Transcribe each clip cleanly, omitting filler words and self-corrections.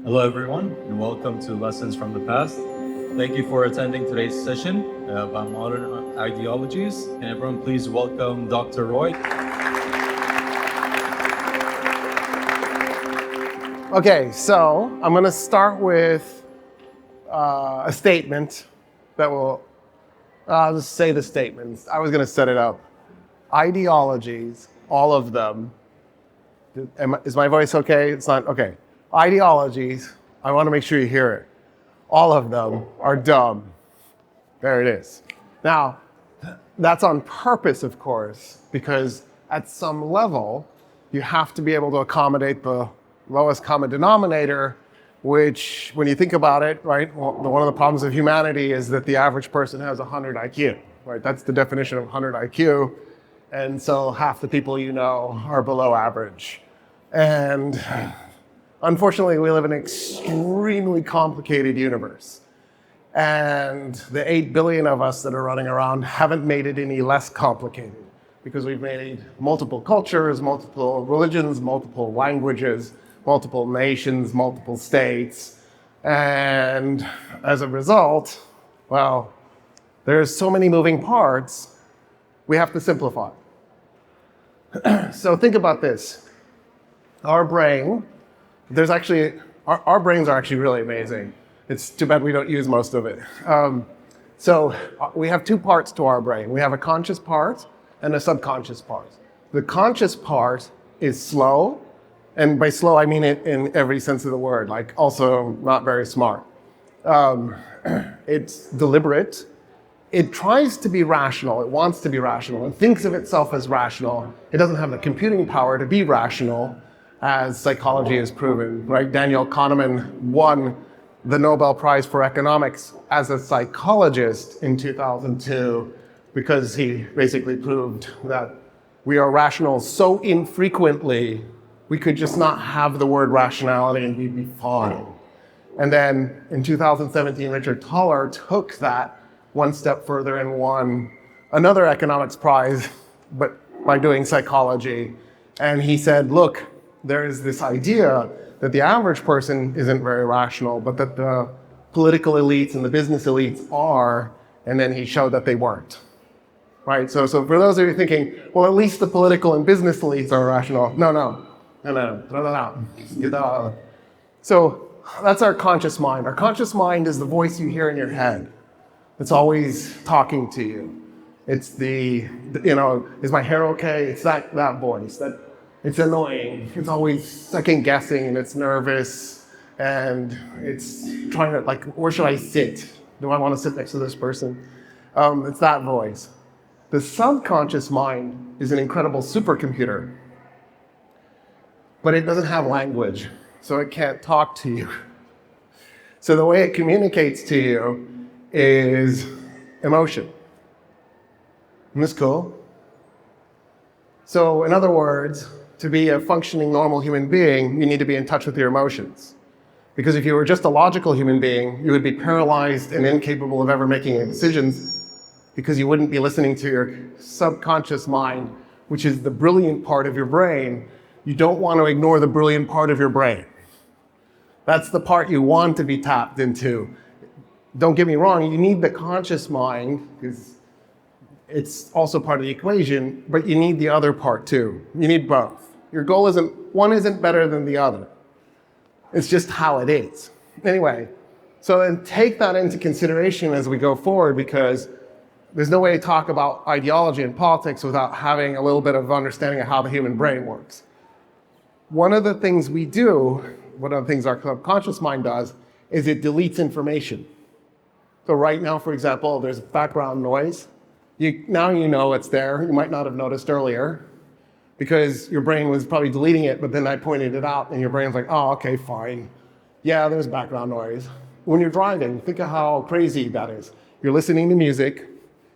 Hello, everyone, and welcome to Lessons from the Past. Thank you for attending today's session about modern ideologies. And everyone, please welcome Dr. Roy. Okay, so I'm going to start with a statement that will, I'll just say the statements. I was going to set it up. Ideologies, all of them. Is my voice okay? It's not, okay. Ideologies, I want to make sure you hear it. All of them are dumb. There it is. Now, that's on purpose, of course, because at some level, you have to be able to accommodate the lowest common denominator, which, when you think about it, right, one of the problems of humanity is that the average person has 100 IQ, right? That's the definition of 100 IQ. And so half the people you know are below average. And unfortunately, we live in an extremely complicated universe. And the 8 billion of us that are running around haven't made it any less complicated because we've made multiple cultures, multiple religions, multiple languages, multiple nations, multiple states. And as a result, well, there's so many moving parts, we have to simplify. So think about this. Our brain, our brains are actually really amazing. It's too bad we don't use most of it. So we have two parts to our brain. We have a conscious part and a subconscious part. The conscious part is slow, and by slow I mean it in every sense of the word, like also not very smart. It's deliberate. It tries to be rational, it wants to be rational, and thinks of itself as rational. It doesn't have the computing power to be rational, as psychology has proven, right? Daniel Kahneman won the Nobel Prize for Economics as a psychologist in 2002 because he basically proved that we are rational so infrequently, we could just not have the word rationality and we'd be fine. And then in 2017, Richard Thaler took that one step further and won another economics prize, but by doing psychology. And he said, look, there is this idea that the average person isn't very rational, but that the political elites and the business elites are, and then he showed that they weren't. Right? So for those of you thinking, well, at least the political and business elites are rational. No. So that's our conscious mind. Our conscious mind is the voice you hear in your head. It's always talking to you. It's is my hair okay? It's that voice. It's annoying. It's always second guessing and it's nervous and it's trying to, like, where should I sit? Do I want to sit next to this person? It's that voice. The subconscious mind is an incredible supercomputer, but it doesn't have language, so it can't talk to you. So the way it communicates to you is emotion. Isn't this cool? So in other words, to be a functioning normal human being, you need to be in touch with your emotions. Because if you were just a logical human being, you would be paralyzed and incapable of ever making any decisions because you wouldn't be listening to your subconscious mind, which is the brilliant part of your brain. You don't want to ignore the brilliant part of your brain. That's the part you want to be tapped into. Don't get me wrong, you need the conscious mind because it's also part of the equation, but you need the other part too. You need both. Your goal one isn't better than the other. It's just how it is. Anyway, so then take that into consideration as we go forward because there's no way to talk about ideology and politics without having a little bit of understanding of how the human brain works. One of the things we do, one of the things our subconscious mind does, is it deletes information. So right now, for example, there's background noise. Now you know it's there. You might not have noticed earlier because your brain was probably deleting it, but then I pointed it out and your brain's like, oh, okay, fine. Yeah, there's background noise. When you're driving, think of how crazy that is. You're listening to music,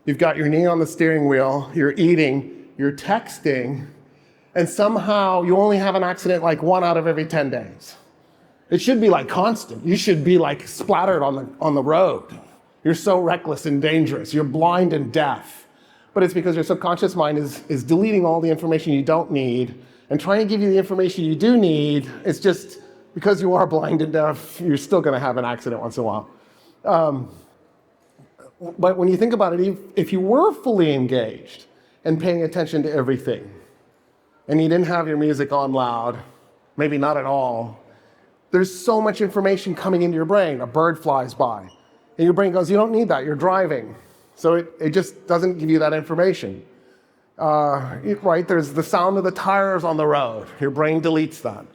you've got your knee on the steering wheel, you're eating, you're texting, and somehow you only have an accident like 1 out of every 10 days. It should be like constant. You should be like splattered on the road. You're so reckless and dangerous. You're blind and deaf. But it's because your subconscious mind is deleting all the information you don't need and trying to give you the information you do need. It's just because you are blind and deaf, you're still going to have an accident once in a while. But when you think about it, if you were fully engaged and paying attention to everything, and you didn't have your music on loud, maybe not at all, there's so much information coming into your brain. A bird flies by, and your brain goes, you don't need that, you're driving. So it just doesn't give you that information. Right, there's the sound of the tires on the road. Your brain deletes that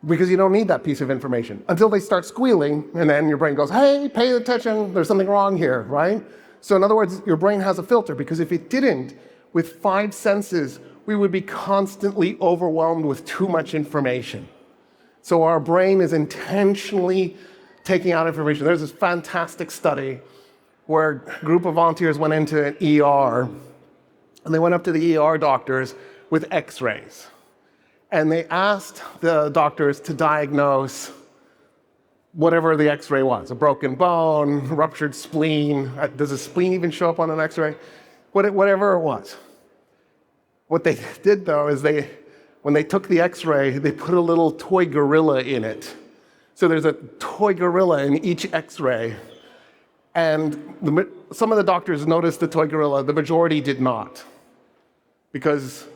because you don't need that piece of information until they start squealing, and then your brain goes, hey, pay attention, there's something wrong here, right? So in other words, your brain has a filter, because if it didn't, with 5 senses, we would be constantly overwhelmed with too much information. So our brain is intentionally taking out information. There's this fantastic study where a group of volunteers went into an ER, and they went up to the ER doctors with x-rays. And they asked the doctors to diagnose whatever the x-ray was, a broken bone, ruptured spleen. Does a spleen even show up on an x-ray? Whatever it was. What they did, though, is when they took the x-ray, they put a little toy gorilla in it. So there's a toy gorilla in each x-ray. And some of the doctors noticed the toy gorilla, the majority did not, because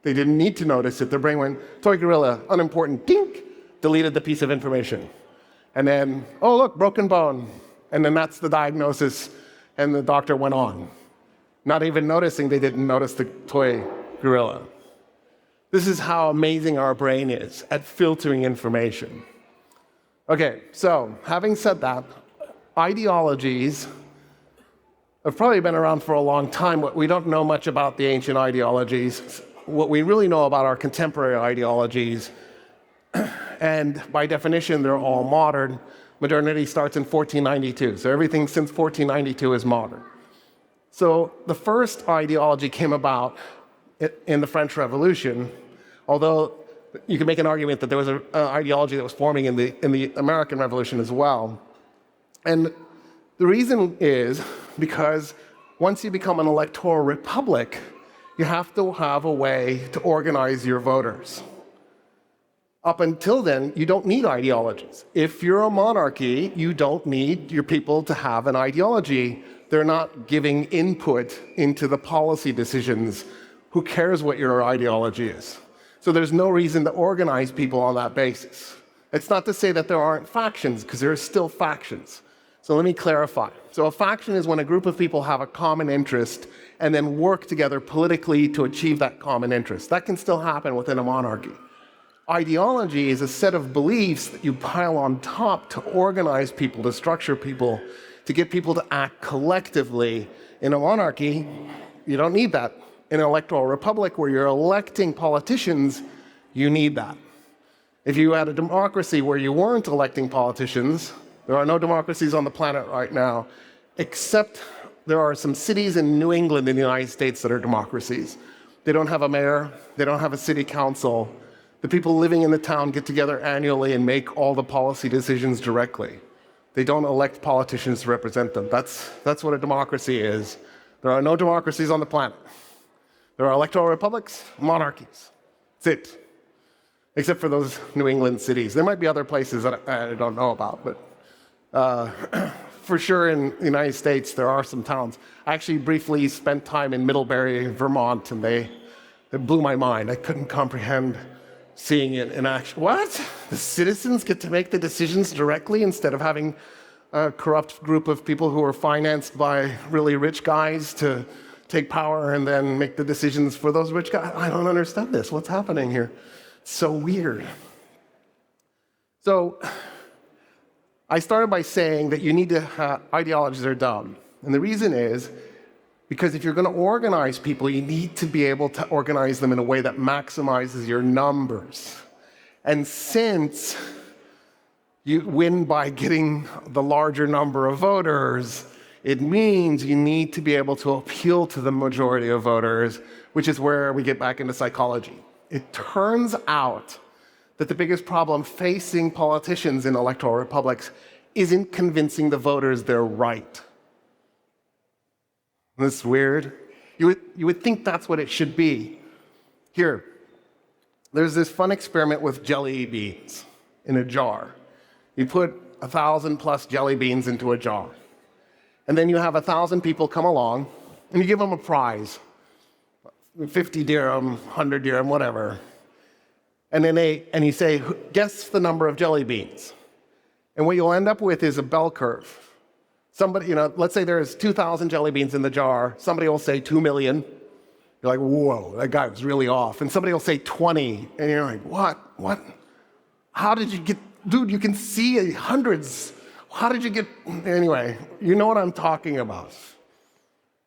they didn't need to notice it. Their brain went, toy gorilla, unimportant, dink, deleted the piece of information. And then, oh, look, broken bone. And then that's the diagnosis, and the doctor went on, not even noticing they didn't notice the toy gorilla. This is how amazing our brain is at filtering information. Okay, so having said that, ideologies have probably been around for a long time. We don't know much about the ancient ideologies. What we really know about our contemporary ideologies, and by definition, they're all modern. Modernity starts in 1492, so everything since 1492 is modern. So the first ideology came about in the French Revolution, although you can make an argument that there was an ideology that was forming in the American Revolution as well. And the reason is because once you become an electoral republic, you have to have a way to organize your voters. Up until then, you don't need ideologies. If you're a monarchy, you don't need your people to have an ideology. They're not giving input into the policy decisions. Who cares what your ideology is? So there's no reason to organize people on that basis. It's not to say that there aren't factions, because there are still factions. So let me clarify. So a faction is when a group of people have a common interest and then work together politically to achieve that common interest. That can still happen within a monarchy. Ideology is a set of beliefs that you pile on top to organize people, to structure people, to get people to act collectively. In a monarchy, you don't need that. In an electoral republic where you're electing politicians, you need that. If you had a democracy where you weren't electing politicians, there are no democracies on the planet right now, except there are some cities in New England in the United States that are democracies. They don't have a mayor, they don't have a city council. The people living in the town get together annually and make all the policy decisions directly. They don't elect politicians to represent them. That's what a democracy is. There are no democracies on the planet. There are electoral republics, monarchies. That's it. Except for those New England cities. There might be other places that I don't know about, but for sure in the United States, there are some towns. I actually briefly spent time in Middlebury, Vermont, and it blew my mind. I couldn't comprehend seeing it in action. What? The citizens get to make the decisions directly instead of having a corrupt group of people who are financed by really rich guys to take power and then make the decisions for those rich guys? I don't understand this. What's happening here? It's so weird. So I started by saying that you need to ideologies are dumb. And the reason is because if you're going to organize people, you need to be able to organize them in a way that maximizes your numbers. And since you win by getting the larger number of voters, it means you need to be able to appeal to the majority of voters, which is where we get back into psychology. It turns out that the biggest problem facing politicians in electoral republics isn't convincing the voters they're right. Isn't this weird? You would think that's what it should be. Here, there's this fun experiment with jelly beans. in a jar. You put 1,000 plus jelly beans into a jar. And then you have 1,000 people come along and you give them a prize. 50 dirham, 100 dirham, whatever. And then you say, guess the number of jelly beans. And what you'll end up with is a bell curve. Somebody, let's say there's 2,000 jelly beans in the jar. Somebody will say 2 million. You're like, whoa, that guy was really off. And somebody will say 20. And you're like, what? How did you get, dude, you can see hundreds. How did you get, anyway, you know what I'm talking about.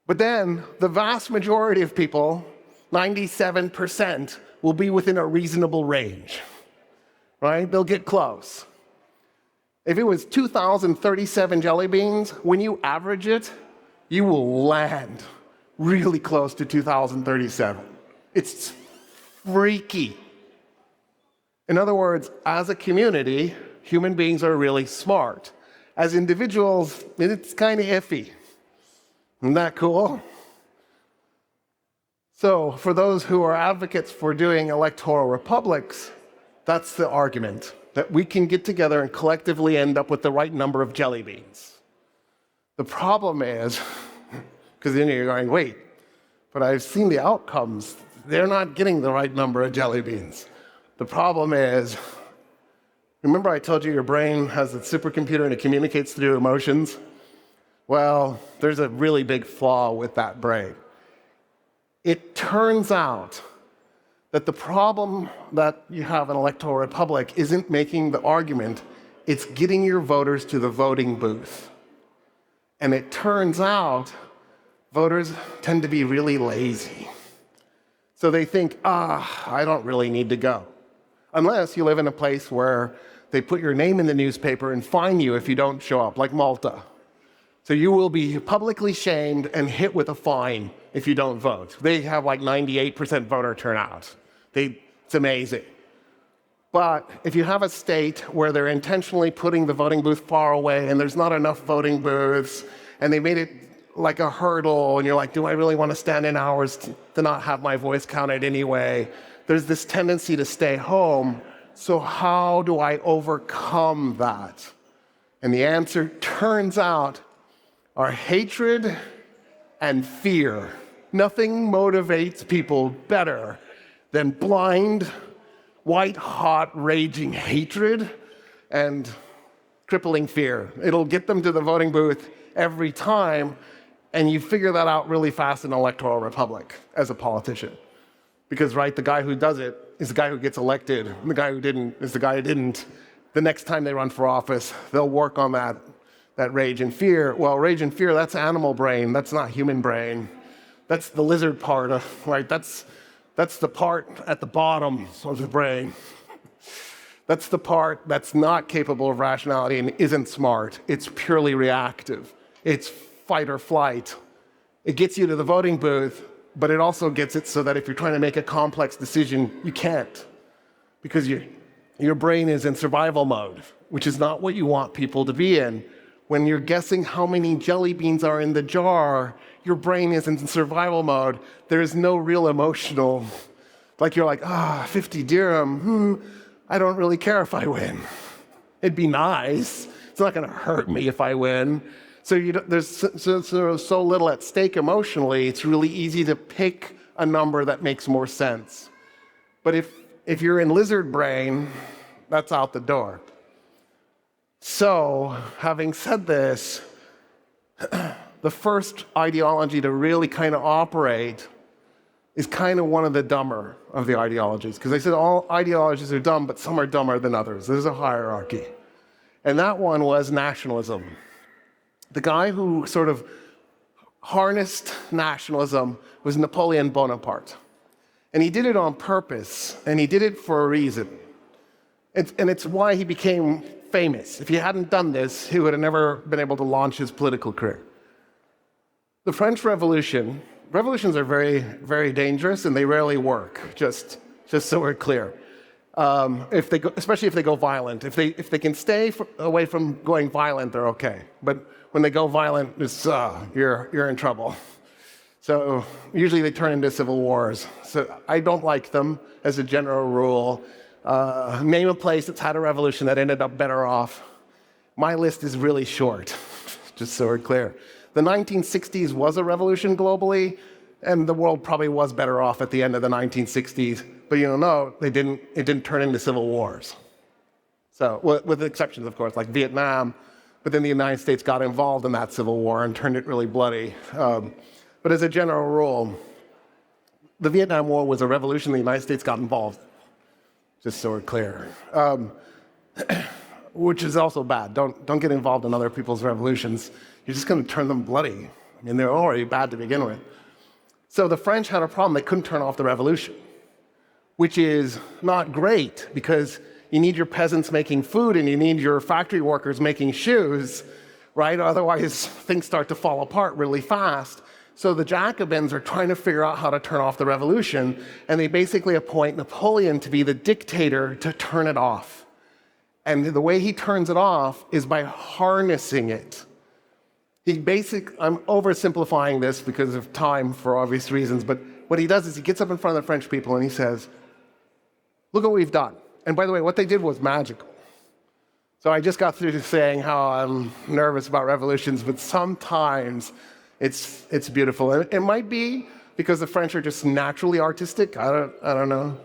But then the vast majority of people, 97%, will be within a reasonable range, right? They'll get close. If it was 2,037 jelly beans, when you average it, you will land really close to 2,037. It's freaky. In other words, as a community, human beings are really smart. As individuals, it's kind of iffy. Isn't that cool? So, for those who are advocates for doing electoral republics, that's the argument, that we can get together and collectively end up with the right number of jelly beans. The problem is, because then you're going, wait, but I've seen the outcomes. They're not getting the right number of jelly beans. The problem is, remember I told you your brain has a supercomputer and it communicates through emotions? Well, there's a really big flaw with that brain. It turns out that the problem that you have in electoral republic isn't making the argument, it's getting your voters to the voting booth. And it turns out voters tend to be really lazy. So they think, I don't really need to go. Unless you live in a place where they put your name in the newspaper and fine you if you don't show up, like Malta. So you will be publicly shamed and hit with a fine if you don't vote. They have like 98% voter turnout. It's amazing. But if you have a state where they're intentionally putting the voting booth far away and there's not enough voting booths and they made it like a hurdle and you're like, do I really want to stand in hours to not have my voice counted anyway? There's this tendency to stay home. So how do I overcome that? And the answer turns out are hatred and fear. Nothing motivates people better than blind, white-hot, raging hatred and crippling fear. It'll get them to the voting booth every time, and you figure that out really fast in an electoral republic as a politician. Because, right, the guy who does it is the guy who gets elected, and the guy who didn't is the guy who didn't. The next time they run for office, they'll work on that rage and fear. Well, rage and fear, that's animal brain, that's not human brain. That's the lizard part, right? That's the part at the bottom of the brain. That's the part that's not capable of rationality and isn't smart. It's purely reactive. It's fight or flight. It gets you to the voting booth, but it also gets it so that if you're trying to make a complex decision, you can't. Because your brain is in survival mode, which is not what you want people to be in. When you're guessing how many jelly beans are in the jar, your brain is in survival mode. There is no real emotional, like you're like, 50 dirham, I don't really care if I win. It'd be nice. It's not going to hurt me if I win. So there's so little at stake emotionally, it's really easy to pick a number that makes more sense. But if you're in lizard brain, that's out the door. So, having said this, the first ideology to really kind of operate is kind of one of the dumber of the ideologies. Because I said all ideologies are dumb, but some are dumber than others. There's a hierarchy. And that one was nationalism. The guy who sort of harnessed nationalism was Napoleon Bonaparte. And he did it on purpose, and he did it for a reason. And it's why he became famous. If he hadn't done this, he would have never been able to launch his political career. The French Revolution, revolutions are very, very dangerous, and they rarely work, just so we're clear. Especially if they go violent. If they can stay away from going violent, they're okay. But when they go violent, you're in trouble. So usually they turn into civil wars. So I don't like them as a general rule. Name a place that's had a revolution that ended up better off. My list is really short, just so we're clear. The 1960s was a revolution globally, and the world probably was better off at the end of the 1960s. But no, it didn't turn into civil wars. So, with exceptions, of course, like Vietnam, but then the United States got involved in that civil war and turned it really bloody. But as a general rule, the Vietnam War was a revolution, the United States got involved, just so we're clear. Which is also bad. Don't get involved in other people's revolutions. You're just going to turn them bloody. I mean, they're already bad to begin with. So the French had a problem. They couldn't turn off the revolution, which is not great because you need your peasants making food and you need your factory workers making shoes, right? Otherwise, things start to fall apart really fast. So the Jacobins are trying to figure out how to turn off the revolution, and they basically appoint Napoleon to be the dictator to turn it off. And the way he turns it off is by harnessing it. I'm oversimplifying this because of time for obvious reasons, but what he does is he gets up in front of the French people and he says, look what we've done. And by the way, what they did was magical. So I just got through saying how I'm nervous about revolutions, but sometimes it's beautiful. And it might be because the French are just naturally artistic. I don't know.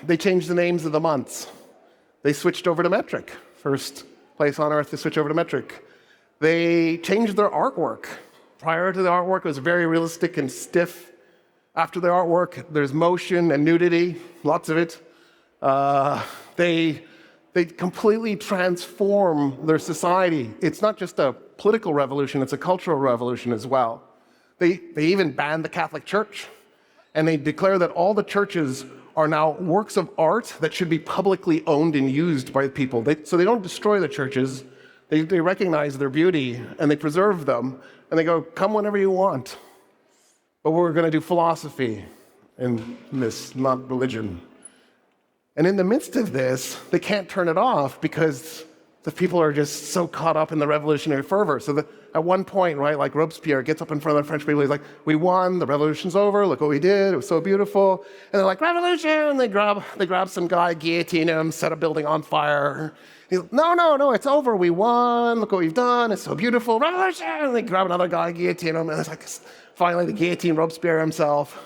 They changed the names of the months. They switched over to metric. First place on earth to switch over to metric. They changed their artwork. Prior to the artwork, it was very realistic and stiff. After the artwork, there's motion and nudity, lots of it. They completely transform their society. It's not just a political revolution, it's a cultural revolution as well. They even banned the Catholic Church, and they declare that all the churches are now works of art that should be publicly owned and used by people. So they don't destroy the churches, they recognize their beauty, and they preserve them, and they go, come whenever you want. But we're going to do philosophy in this, not religion. And in the midst of this, they can't turn it off because the people are just so caught up in the revolutionary fervor. So at one point, right, like Robespierre gets up in front of the French people, he's like, we won, the revolution's over, look what we did, it was so beautiful. And they're like, revolution! They grab some guy, guillotine him, set a building on fire. He's like, no, it's over, we won, look what we've done, it's so beautiful, revolution! And they grab another guy, guillotine him, and it's like, finally the guillotine Robespierre himself.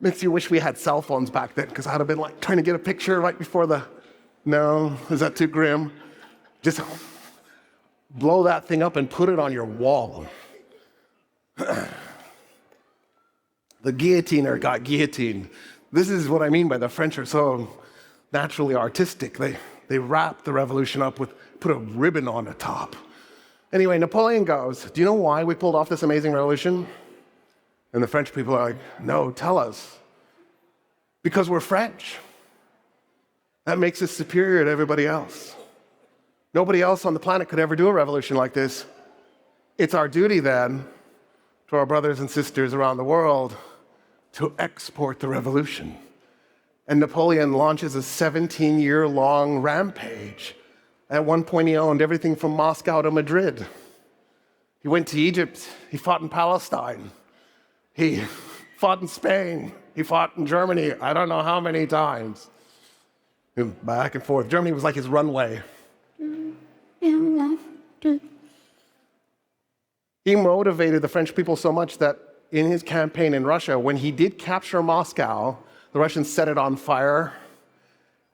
Makes you wish we had cell phones back then, because I'd have been like trying to get a picture right before no, is that too grim? Just blow that thing up and put it on your wall. The guillotiner got guillotined. This is what I mean by the French are so naturally artistic. They wrap the revolution up put a ribbon on the top. Anyway, Napoleon goes, do you know why we pulled off this amazing revolution? And the French people are like, no, tell us. Because we're French. That makes us superior to everybody else. Nobody else on the planet could ever do a revolution like this. It's our duty then, to our brothers and sisters around the world, to export the revolution. And Napoleon launches a 17-year-long rampage. At one point, he owned everything from Moscow to Madrid. He went to Egypt. He fought in Palestine. He fought in Spain. He fought in Germany. I don't know how many times. Back and forth. Germany was like his runway. He motivated the French people so much that in his campaign in Russia, when he did capture Moscow, the Russians set it on fire.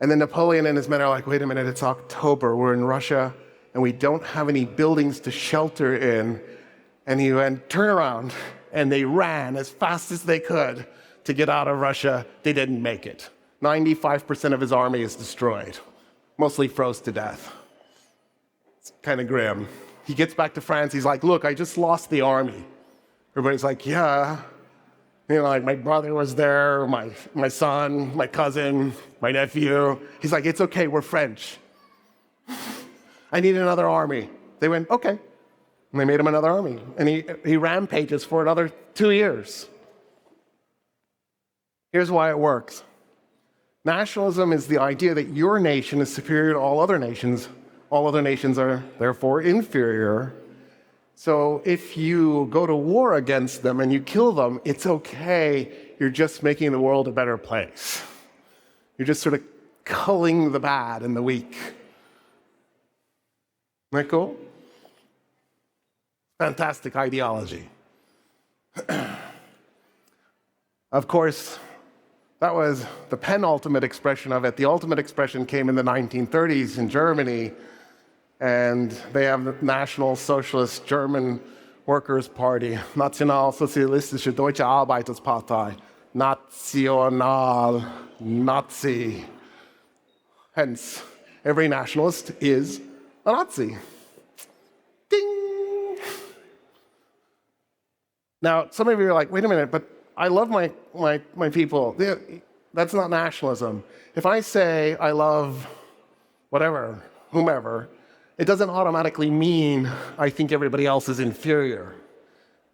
And then Napoleon and his men are like, wait a minute, it's October, we're in Russia, and we don't have any buildings to shelter in. And he went, turn around. And they ran as fast as they could to get out of Russia. They didn't make it. 95% of his army is destroyed, mostly froze to death. It's kind of grim. He gets back to France. He's like, look, I just lost the army. Everybody's like, yeah. Like my brother was there, my son, my cousin, my nephew. He's like, it's okay, we're French. I need another army. They went, okay. And they made him another army. And he rampages for another 2 years. Here's why it works. Nationalism is the idea that your nation is superior to all other nations. All other nations are therefore inferior. So if you go to war against them and you kill them, it's okay. You're just making the world a better place. You're just sort of culling the bad and the weak. Isn't that cool? Fantastic ideology. Of course, that was the penultimate expression of it. The ultimate expression came in the 1930s in Germany, and they have the National Socialist German Workers' Party, Nationalsozialistische Deutsche Arbeiterspartei, National Nazi. Hence, every nationalist is a Nazi. Ding! Now, some of you are like, wait a minute, but I love my people. That's not nationalism. If I say I love whatever, whomever, it doesn't automatically mean I think everybody else is inferior.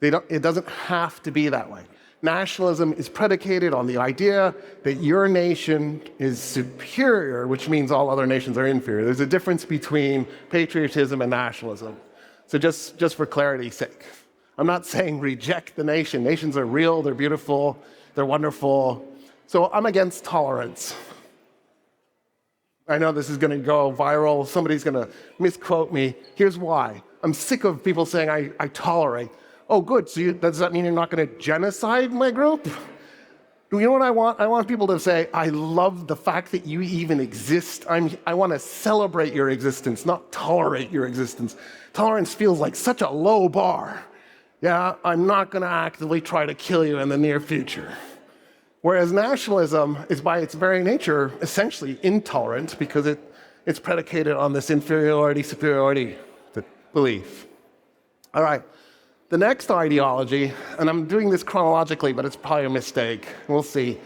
It doesn't have to be that way. Nationalism is predicated on the idea that your nation is superior, which means all other nations are inferior. There's a difference between patriotism and nationalism. So just for clarity's sake, I'm not saying reject the nation. Nations are real, they're beautiful, they're wonderful. So I'm against tolerance. I know this is going to go viral. Somebody's going to misquote me. Here's why. I'm sick of people saying I tolerate. Oh, good. So does that mean you're not going to genocide my group? You know what I want? I want people to say, I love the fact that you even exist. I want to celebrate your existence, not tolerate your existence. Tolerance feels like such a low bar. Yeah, I'm not going to actively try to kill you in the near future. Whereas nationalism is by its very nature essentially intolerant because it's predicated on this inferiority-superiority belief. All right, the next ideology, and I'm doing this chronologically, but it's probably a mistake, we'll see,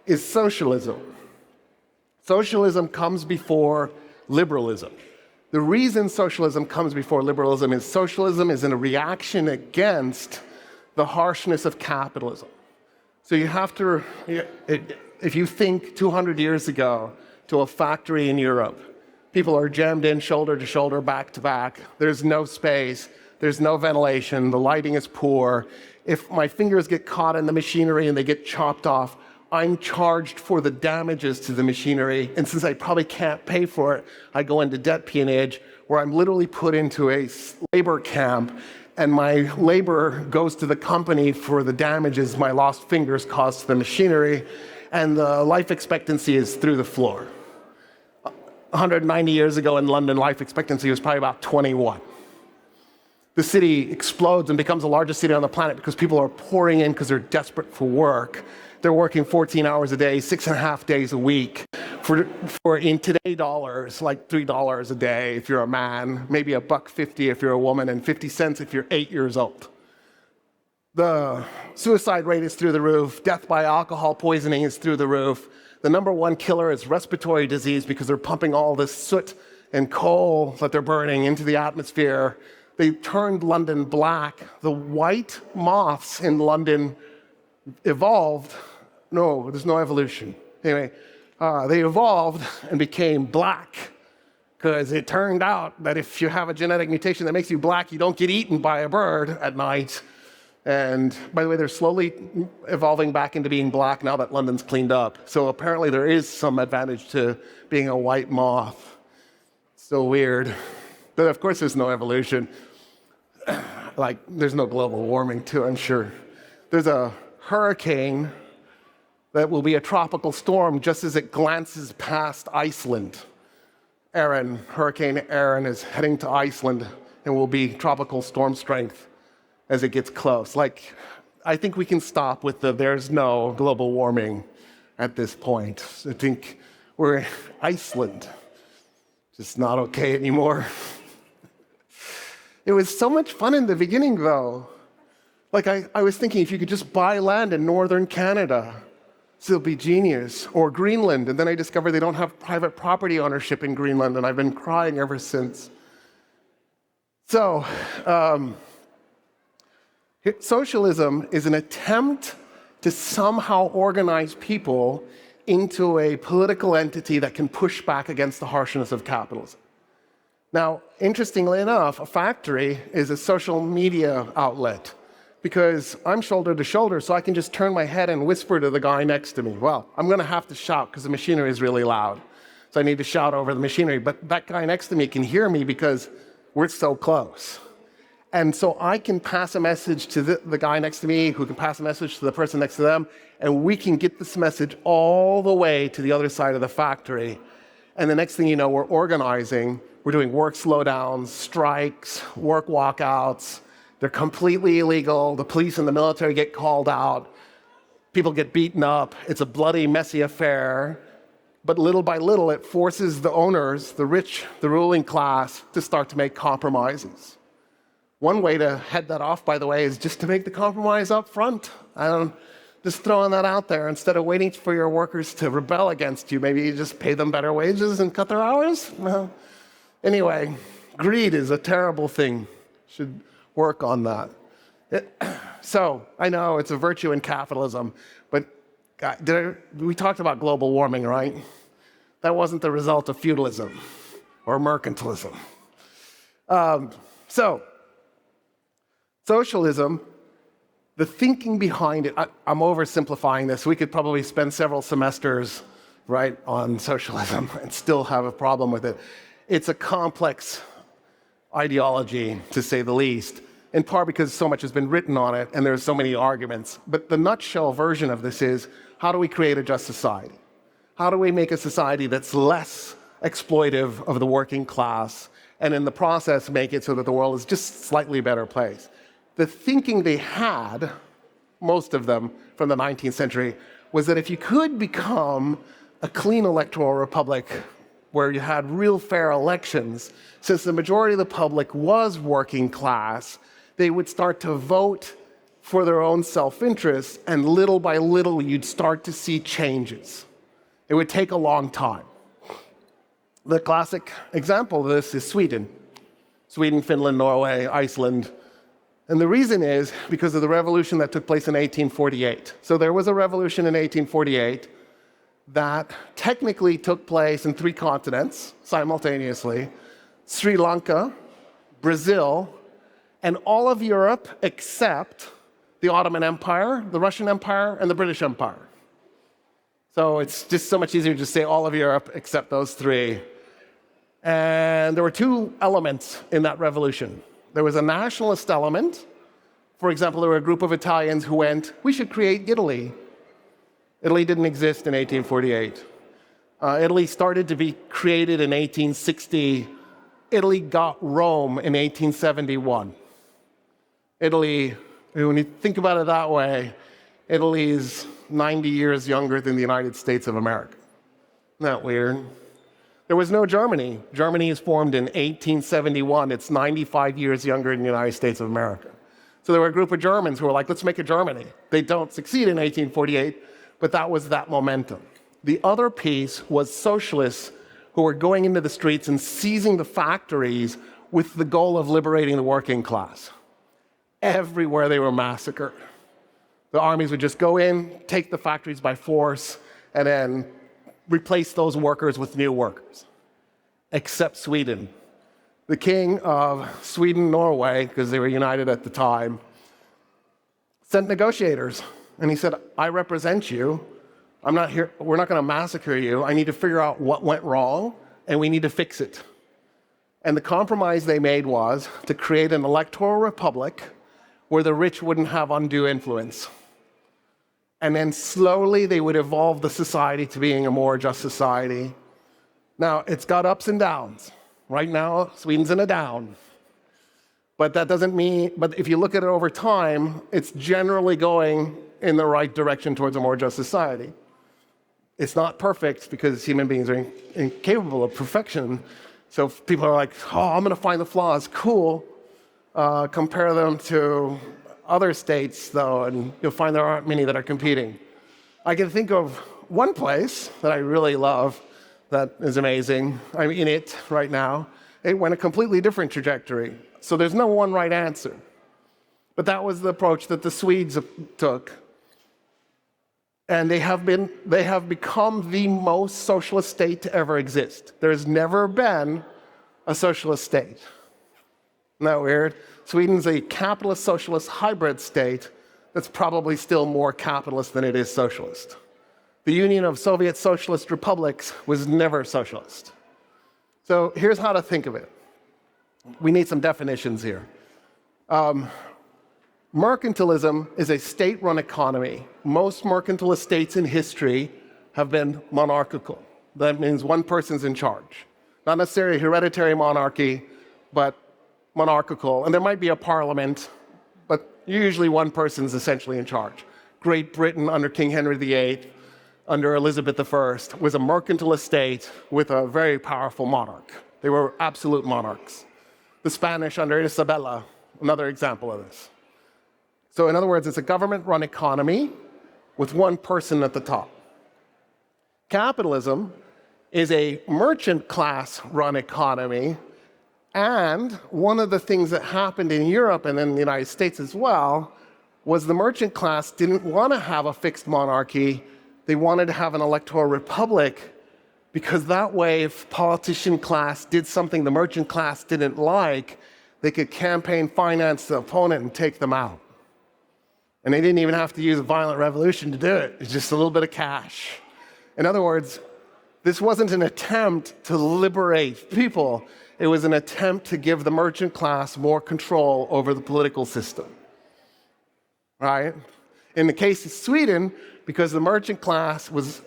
is socialism. Socialism comes before liberalism. The reason socialism comes before liberalism is socialism is in a reaction against the harshness of capitalism. So you have to, if you think 200 years ago to a factory in Europe, people are jammed in shoulder to shoulder, back to back. There's no space. There's no ventilation. The lighting is poor. If my fingers get caught in the machinery and they get chopped off, I'm charged for the damages to the machinery. And since I probably can't pay for it, I go into debt peonage where I'm literally put into a labor camp and my labor goes to the company for the damages my lost fingers caused to the machinery, and the life expectancy is through the floor. 190 years ago in London, life expectancy was probably about 21. The city explodes and becomes the largest city on the planet because people are pouring in because they're desperate for work. They're working 14 hours a day, 6.5 days a week. For in today dollars, like $3 a day if you're a man, maybe $1.50 if you're a woman, and 50 cents if you're 8 years old. The suicide rate is through the roof. Death by alcohol poisoning is through the roof. The number one killer is respiratory disease because they're pumping all this soot and coal that they're burning into the atmosphere. They turned London black. The white moths in London evolved. No, there's no evolution. Anyway, they evolved and became black because it turned out that if you have a genetic mutation that makes you black, you don't get eaten by a bird at night. And by the way, they're slowly evolving back into being black now that London's cleaned up. So apparently there is some advantage to being a white moth. So weird. But of course there's no evolution. Like, there's no global warming too, I'm sure. There's a hurricane that will be a tropical storm just as it glances past Iceland. Hurricane Aaron is heading to Iceland and will be tropical storm strength as it gets close. Like, I think we can stop with there's no global warming at this point. I think we're in Iceland. Just not okay anymore. It was so much fun in the beginning, though. Like, I was thinking if you could just buy land in northern Canada, it'll be genius. Or Greenland, and then I discovered they don't have private property ownership in Greenland, and I've been crying ever since. So, socialism is an attempt to somehow organize people into a political entity that can push back against the harshness of capitalism. Now, interestingly enough, a factory is a social media outlet. because I'm shoulder to shoulder, so I can just turn my head and whisper to the guy next to me. Well, I'm going to have to shout because the machinery is really loud. So I need to shout over the machinery. But that guy next to me can hear me because we're so close. And so I can pass a message to the guy next to me, who can pass a message to the person next to them, and we can get this message all the way to the other side of the factory. And the next thing you know, we're organizing. We're doing work slowdowns, strikes, work walkouts. They're completely illegal. The police and the military get called out. People get beaten up. It's a bloody, messy affair. But little by little, it forces the owners, the rich, the ruling class, to start to make compromises. One way to head that off, by the way, is just to make the compromise up front. Just throwing that out there. Instead of waiting for your workers to rebel against you, maybe you just pay them better wages and cut their hours? Well, anyway, greed is a terrible thing. Should work on that. So, I know it's a virtue in capitalism, but we talked about global warming, right? That wasn't the result of feudalism or mercantilism. So, socialism, the thinking behind it, I'm oversimplifying this. We could probably spend several semesters, right, on socialism and still have a problem with it. It's a complex ideology, to say the least, in part because so much has been written on it and there's so many arguments. But the nutshell version of this is, how do we create a just society? How do we make a society that's less exploitive of the working class, and in the process make it so that the world is just a slightly better place? The thinking they had, most of them from the 19th century, was that if you could become a clean electoral republic where you had real fair elections, since the majority of the public was working class, they would start to vote for their own self-interest, and little by little you'd start to see changes. It would take a long time. The classic example of this is Sweden. Sweden, Finland, Norway, Iceland. And the reason is because of the revolution that took place in 1848. So there was a revolution in 1848 that technically took place in 3 continents simultaneously: Sri Lanka, Brazil, and all of Europe except the Ottoman Empire, the Russian Empire, and the British Empire. So it's just so much easier to say all of Europe except those 3. And there were 2 elements in that revolution. There was a nationalist element. For example, there were a group of Italians who went, we should create Italy. Italy didn't exist in 1848. Italy started to be created in 1860. Italy got Rome in 1871. Italy, when you think about it that way, Italy is 90 years younger than the United States of America. Isn't that weird? There was no Germany. Germany is formed in 1871. It's 95 years younger than the United States of America. So there were a group of Germans who were like, let's make a Germany. They don't succeed in 1848, but that was that momentum. The other piece was socialists who were going into the streets and seizing the factories with the goal of liberating the working class. Everywhere they were massacred. The armies would just go in, take the factories by force, and then replace those workers with new workers. Except Sweden. The king of Sweden, Norway, because they were united at the time, sent negotiators. And he said, I represent you. I'm not here. We're not going to massacre you. I need to figure out what went wrong, and we need to fix it. And the compromise they made was to create an electoral republic where the rich wouldn't have undue influence. And then slowly they would evolve the society to being a more just society. Now, it's got ups and downs. Right now, Sweden's in a down. But that doesn't mean, but if you look at it over time, it's generally going in the right direction towards a more just society. It's not perfect because human beings are incapable of perfection. So if people are like, oh, I'm going to find the flaws. Cool. Compare them to other states, though, and you'll find there aren't many that are competing. I can think of one place that I really love that is amazing. I'm in it right now. It went a completely different trajectory. So there's no one right answer. But that was the approach that the Swedes took. And they have become the most socialist state to ever exist. There's never been a socialist state. Isn't that weird? Sweden's a capitalist socialist hybrid state that's probably still more capitalist than it is socialist. The Union of Soviet Socialist Republics was never socialist. So here's how to think of it. We need some definitions here. Mercantilism is a state-run economy. Most mercantilist states in history have been monarchical. That means one person's in charge. Not necessarily hereditary monarchy, but monarchical. And there might be a parliament, but usually one person's essentially in charge. Great Britain under King Henry VIII, under Elizabeth I, was a mercantilist state with a very powerful monarch. They were absolute monarchs. The Spanish under Isabella, another example of this. So in other words, it's a government-run economy with one person at the top. Capitalism is a merchant class-run economy, and one of the things that happened in Europe and in the United States as well was the merchant class didn't want to have a fixed monarchy. They wanted to have an electoral republic, because that way, if politician class did something the merchant class didn't like, they could campaign finance the opponent and take them out. And they didn't even have to use a violent revolution to do it. It's just a little bit of cash. In other words, this wasn't an attempt to liberate people. It was an attempt to give the merchant class more control over the political system. Right? In the case of Sweden, because the merchant class was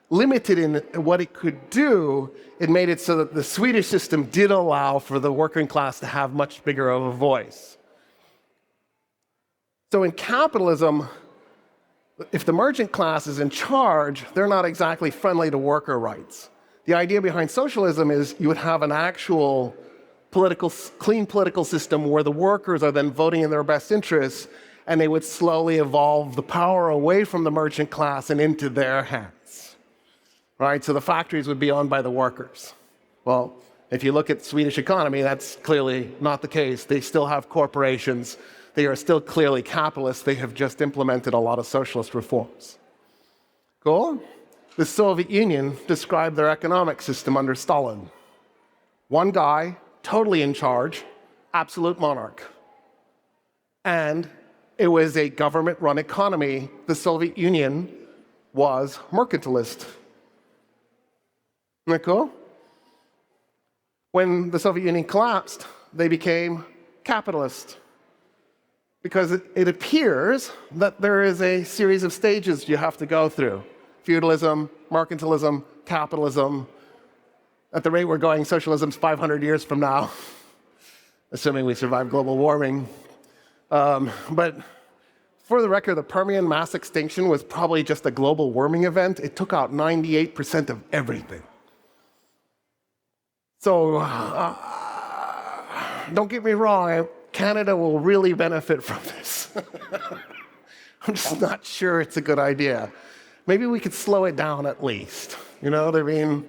limited in what it could do, it made it so that the Swedish system did allow for the working class to have much bigger of a voice. So in capitalism, if the merchant class is in charge, they're not exactly friendly to worker rights. The idea behind socialism is you would have an actual clean political system where the workers are then voting in their best interests, and they would slowly evolve the power away from the merchant class and into their hands. Right? So the factories would be owned by the workers. Well, if you look at the Swedish economy, that's clearly not the case. They still have corporations. They are still clearly capitalist. They have just implemented a lot of socialist reforms. Cool? The Soviet Union described their economic system under Stalin. One guy, totally in charge, absolute monarch. And it was a government-run economy. The Soviet Union was mercantilist. Isn't that cool? When the Soviet Union collapsed, they became capitalist. Because it appears that there is a series of stages you have to go through. Feudalism, mercantilism, capitalism. At the rate we're going, socialism's 500 years from now, assuming we survive global warming. But for the record, the Permian mass extinction was probably just a global warming event. It took out 98% of everything. So, don't get me wrong, Canada will really benefit from this. I'm just not sure it's a good idea. Maybe we could slow it down at least. You know what I mean?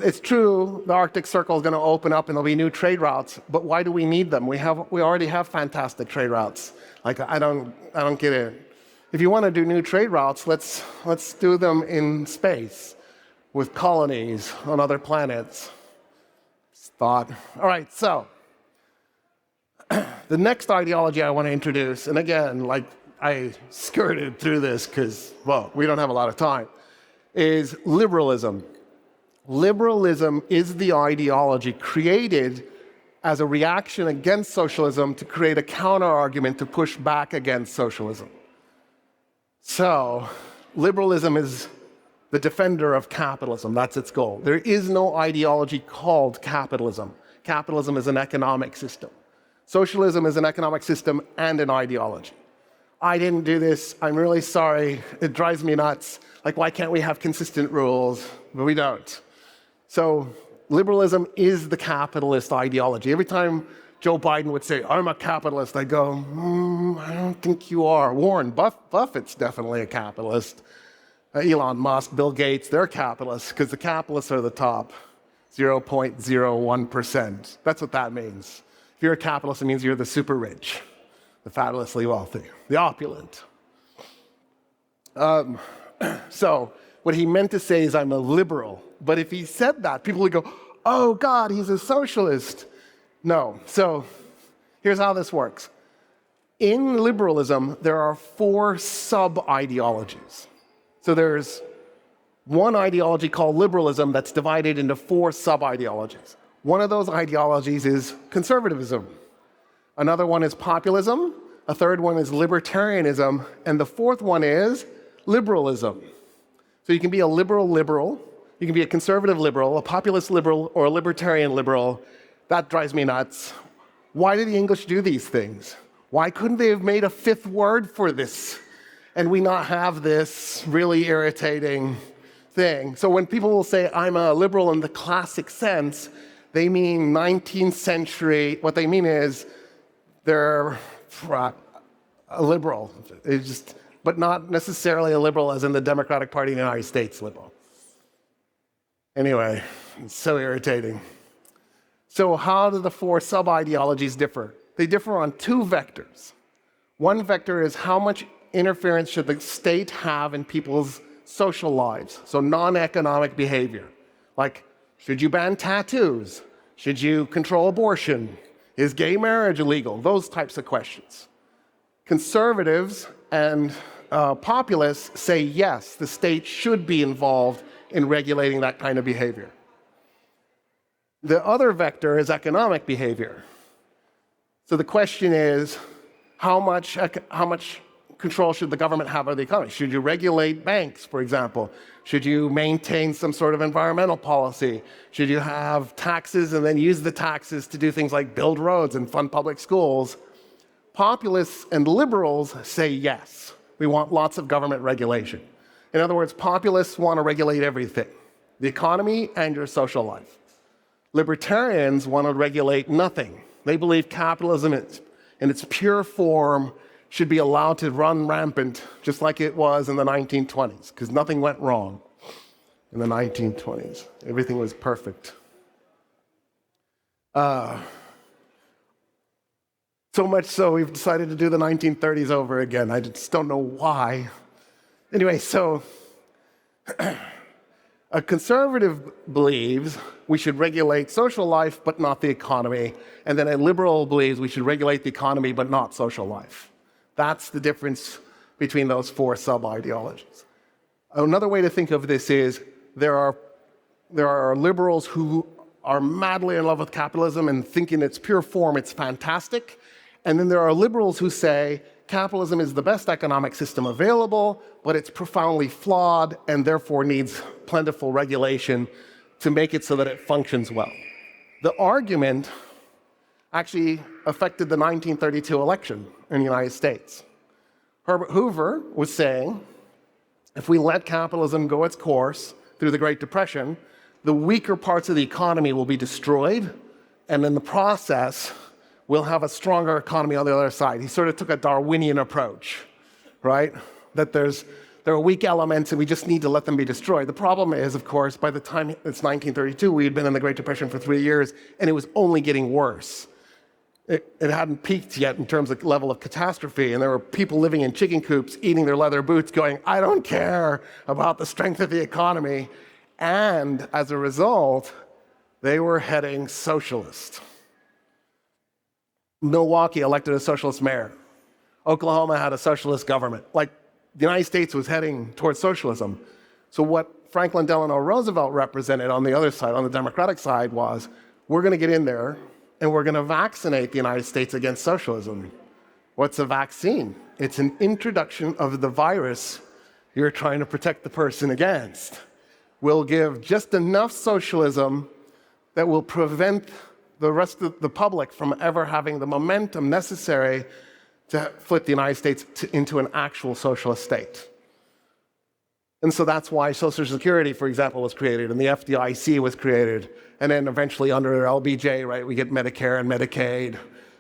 It's true, the Arctic Circle is going to open up and there'll be new trade routes, but why do we need them? We already have fantastic trade routes. Like, I don't get it. If you want to do new trade routes, let's do them in space with colonies on other planets. Just thought. All right, so the next ideology I want to introduce, and again, like I skirted through this because, well, we don't have a lot of time, is liberalism. Liberalism is the ideology created as a reaction against socialism to create a counter-argument to push back against socialism. So, liberalism is the defender of capitalism. That's its goal. There is no ideology called capitalism. Capitalism is an economic system. Socialism is an economic system and an ideology. I didn't do this. I'm really sorry. It drives me nuts. Like, why can't we have consistent rules? But we don't. So liberalism is the capitalist ideology. Every time Joe Biden would say, I'm a capitalist, I go, I don't think you are. Warren Buffett's definitely a capitalist. Elon Musk, Bill Gates, they're capitalists because the capitalists are the top 0.01%. That's what that means. If you're a capitalist, it means you're the super rich, the fabulously wealthy, the opulent. So what he meant to say is I'm a liberal. But if he said that, people would go, oh God, he's a socialist. No. So here's how this works. In liberalism, there are 4 sub-ideologies. So there's one ideology called liberalism that's divided into 4 sub-ideologies. One of those ideologies is conservatism. Another one is populism. A third one is libertarianism. And the fourth one is liberalism. So you can be a liberal, you can be a conservative liberal, a populist liberal, or a libertarian liberal. That drives me nuts. Why did the English do these things? Why couldn't they have made a 5th word for this and we not have this really irritating thing? So when people will say, I'm a liberal in the classic sense, they mean 19th century. What they mean is they're a liberal, but not necessarily a liberal as in the Democratic Party in the United States liberal. Anyway, it's so irritating. So how do the 4 sub-ideologies differ? They differ on 2 vectors. One vector is how much interference should the state have in people's social lives, so non-economic behavior. Like, should you ban tattoos? Should you control abortion? Is gay marriage illegal? Those types of questions. Conservatives and populists say yes, the state should be involved in regulating that kind of behavior. The other vector is economic behavior. So the question is, how much control should the government have over the economy? Should you regulate banks, for example? Should you maintain some sort of environmental policy? Should you have taxes and then use the taxes to do things like build roads and fund public schools? Populists and liberals say yes. We want lots of government regulation. In other words, populists want to regulate everything, the economy and your social life. Libertarians want to regulate nothing. They believe capitalism in its pure form should be allowed to run rampant just like it was in the 1920s, because nothing went wrong in the 1920s. Everything was perfect. So much so we've decided to do the 1930s over again. I just don't know why. Anyway, so a conservative believes we should regulate social life but not the economy, and then a liberal believes we should regulate the economy but not social life. That's the difference between those 4 sub-ideologies. Another way to think of this is there are liberals who are madly in love with capitalism and think in its pure form it's fantastic, and then there are liberals who say capitalism is the best economic system available, but it's profoundly flawed and therefore needs plentiful regulation to make it so that it functions well. The argument actually affected the 1932 election in the United States. Herbert Hoover was saying, if we let capitalism go its course through the Great Depression, the weaker parts of the economy will be destroyed, and in the process, we'll have a stronger economy on the other side. He sort of took a Darwinian approach, right? That there are weak elements and we just need to let them be destroyed. The problem is, of course, by the time it's 1932, we had been in the Great Depression for 3 years, and it was only getting worse. It hadn't peaked yet in terms of level of catastrophe, and there were people living in chicken coops, eating their leather boots, going, I don't care about the strength of the economy. And as a result, they were heading socialist. Milwaukee elected a socialist mayor. Oklahoma had a socialist government. Like, the United States was heading towards socialism. So what Franklin Delano Roosevelt represented on the other side, on the Democratic side, was we're going to get in there and we're going to vaccinate the United States against socialism. What's a vaccine? It's an introduction of the virus you're trying to protect the person against. We'll give just enough socialism that will prevent the rest of the public from ever having the momentum necessary to flip the United States into an actual socialist state. And so that's why Social Security, for example, was created, and the FDIC was created, and then eventually under LBJ, right, we get Medicare and Medicaid,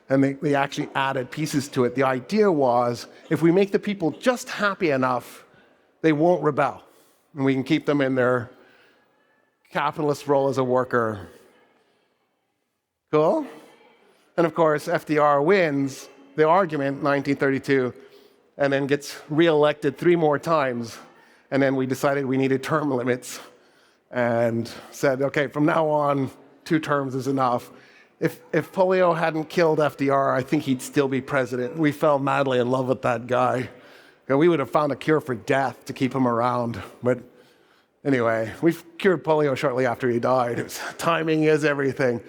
and they actually added pieces to it. The idea was, if we make the people just happy enough, they won't rebel, and we can keep them in their capitalist role as a worker. Cool? And of course, FDR wins the argument in 1932, and then gets reelected 3 more times. And then we decided we needed term limits and said, okay, from now on, 2 terms is enough. If polio hadn't killed FDR, I think he'd still be president. We fell madly in love with that guy. We would have found a cure for death to keep him around. But anyway, we cured polio shortly after he died. Timing is everything.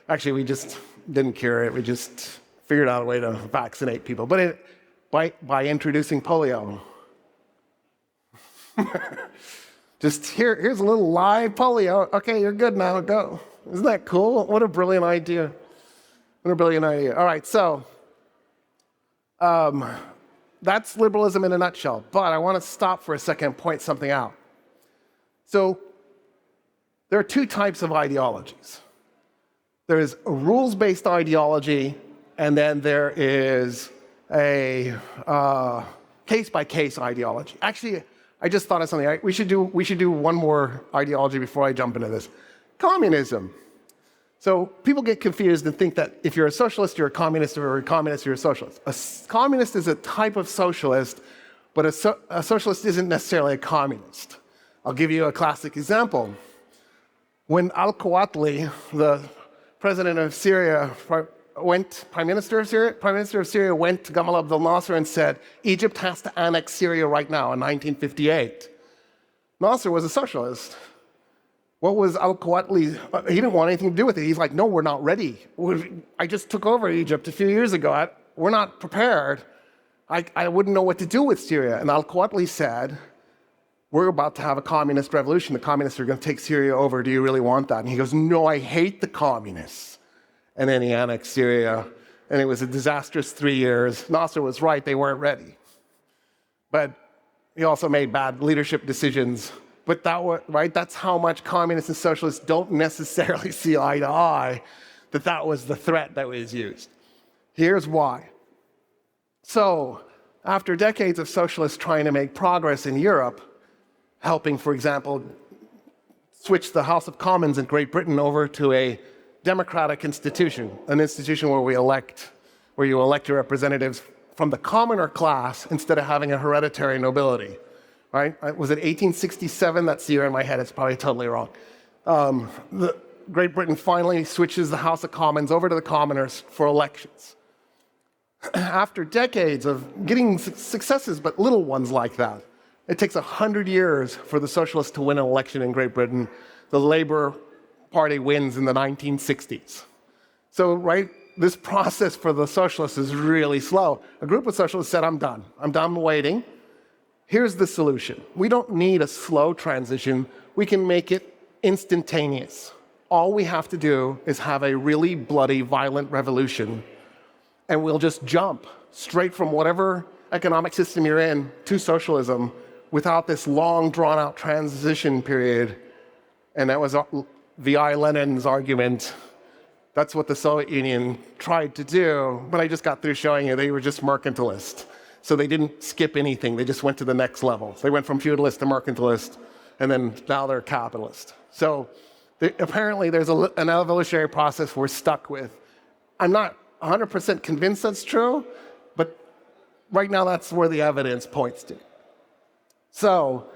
Actually, we just didn't cure it. We just figured out a way to vaccinate people. But by introducing polio. Just here's a little live polio. Okay, you're good now, go. Isn't that cool? What a brilliant idea. What a brilliant idea. All right, so that's liberalism in a nutshell. But I want to stop for a second and point something out. So there are two types of ideologies. There is a rules-based ideology, and then there is a case-by-case ideology. Actually, I just thought of something. We should do one more ideology before I jump into this. Communism. So people get confused and think that if you're a socialist, you're a communist, or a communist, you're a socialist. A communist is a type of socialist, but a socialist isn't necessarily a communist. I'll give you a classic example. When al-Quwatli, the president of Syria, Prime Minister of Syria went to Gamal Abdel Nasser and said, Egypt has to annex Syria right now in 1958. Nasser was a socialist. What was al-Quwatli? He didn't want anything to do with it. He's like, no, we're not ready. I just took over Egypt a few years ago. We're not prepared. I wouldn't know what to do with Syria. And al-Quwatli said, we're about to have a communist revolution. The communists are going to take Syria over. Do you really want that? And he goes, no, I hate the communists. And then he annexed Syria. And it was a disastrous 3 years. Nasser was right. They weren't ready. But he also made bad leadership decisions. But that's how much communists and socialists don't necessarily see eye to eye, that was the threat that was used. Here's why. So, after decades of socialists trying to make progress in Europe, helping, for example, switch the House of Commons in Great Britain over to a democratic institution, an institution where you elect your representatives from the commoner class instead of having a hereditary nobility. Right? Was it 1867? That's the year in my head. It's probably totally wrong. Great Britain finally switches the House of Commons over to the commoners for elections. After decades of getting successes, but little ones like that, it takes 100 years for the socialists to win an election in Great Britain. The Labour Party wins in the 1960s. So, this process for the socialists is really slow. A group of socialists said, I'm done. I'm done waiting. Here's the solution. We don't need a slow transition. We can make it instantaneous. All we have to do is have a really bloody, violent revolution, and we'll just jump straight from whatever economic system you're in to socialism without this long, drawn-out transition period. And that was V.I. Lenin's argument. That's what the Soviet Union tried to do, but I just got through showing you they were just mercantilist. So they didn't skip anything. They just went to the next level. They went from feudalist to mercantilist, and then now they're capitalist. So apparently there's an evolutionary process we're stuck with. I'm not 100% convinced that's true, but right now that's where the evidence points to. So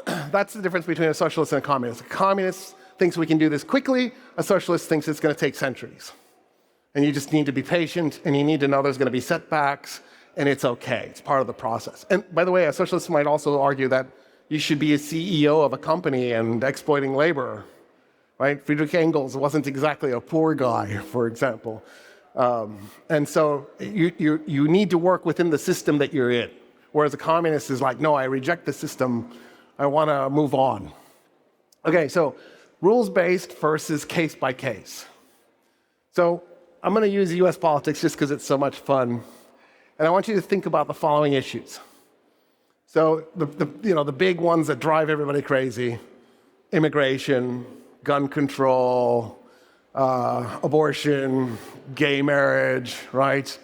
that's the difference between a socialist and a communist. A communist thinks we can do this quickly. A socialist thinks it's going to take centuries. And you just need to be patient, and you need to know there's going to be setbacks, and it's okay. It's part of the process. And by the way, a socialist might also argue that you should be a CEO of a company and exploiting labor, right? Friedrich Engels wasn't exactly a poor guy, for example. And so you need to work within the system that you're in. Whereas a communist is like, no, I reject the system. I want to move on. Okay, so rules-based versus case-by-case. So I'm going to use US politics just because it's so much fun. And I want you to think about the following issues. So the big ones that drive everybody crazy: immigration, gun control, abortion, gay marriage, right?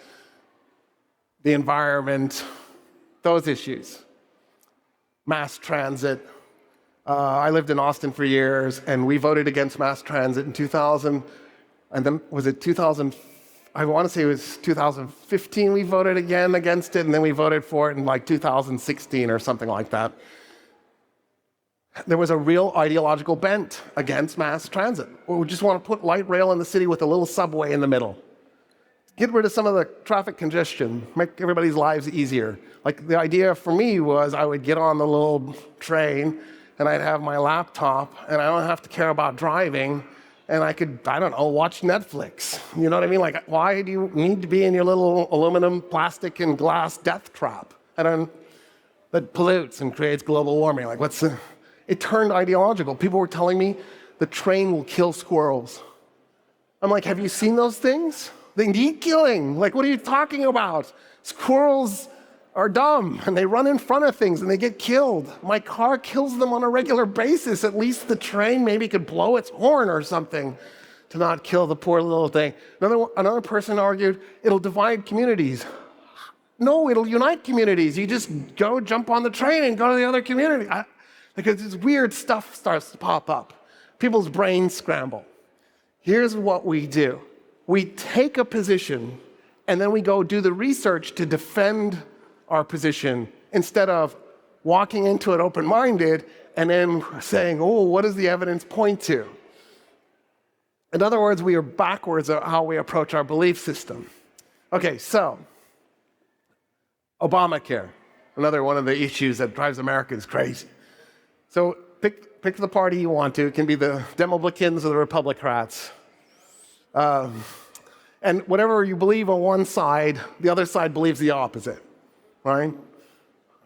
The environment, those issues. Mass transit. I lived in Austin for years, and we voted against mass transit in 2000. And then was it 2000? I want to say it was 2015 we voted again against it, and then we voted for it in like 2016 or something like that. there was a real ideological bent against mass transit. We just want to put light rail in the city with a little subway in the middle. Get rid of some of the traffic congestion, make everybody's lives easier. Like the idea for me was I would get on the little train and I'd have my laptop and I don't have to care about driving and I could, I don't know, watch Netflix. You know what I mean? Like, why do you need to be in your little aluminum, plastic, and glass death trap? That pollutes and creates global warming. Like, it turned ideological. People were telling me the train will kill squirrels. I'm like, have you seen those things? They need killing. Like, what are you talking about? Squirrels are dumb and they run in front of things and they get killed. My car kills them on a regular basis. At least the train maybe could blow its horn or something to not kill the poor little thing. Another person argued, it'll divide communities. No, it'll unite communities. You just go jump on the train and go to the other community. Because this weird stuff starts to pop up. People's brains scramble. Here's what we do. We take a position and then we go do the research to defend our position instead of walking into it open-minded and then saying, oh, what does the evidence point to? In other words, we are backwards at how we approach our belief system. Okay, so Obamacare, another one of the issues that drives Americans crazy. So pick the party you want to. It can be the Republicans or the Republicrats. And whatever you believe on one side, the other side believes the opposite, right?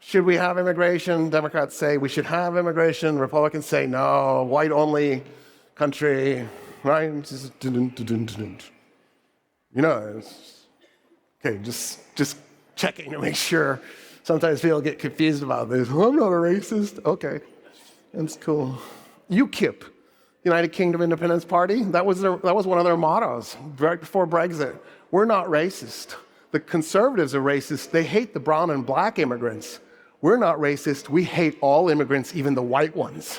Should we have immigration? Democrats say we should have immigration. Republicans say no, white-only country, right? Just, okay, just checking to make sure. Sometimes people get confused about this. Oh, I'm not a racist. Okay, that's cool. UKIP. United Kingdom Independence Party, that was one of their mottos right before Brexit. We're not racist. The conservatives are racist. They hate the brown and black immigrants. We're not racist. We hate all immigrants, even the white ones.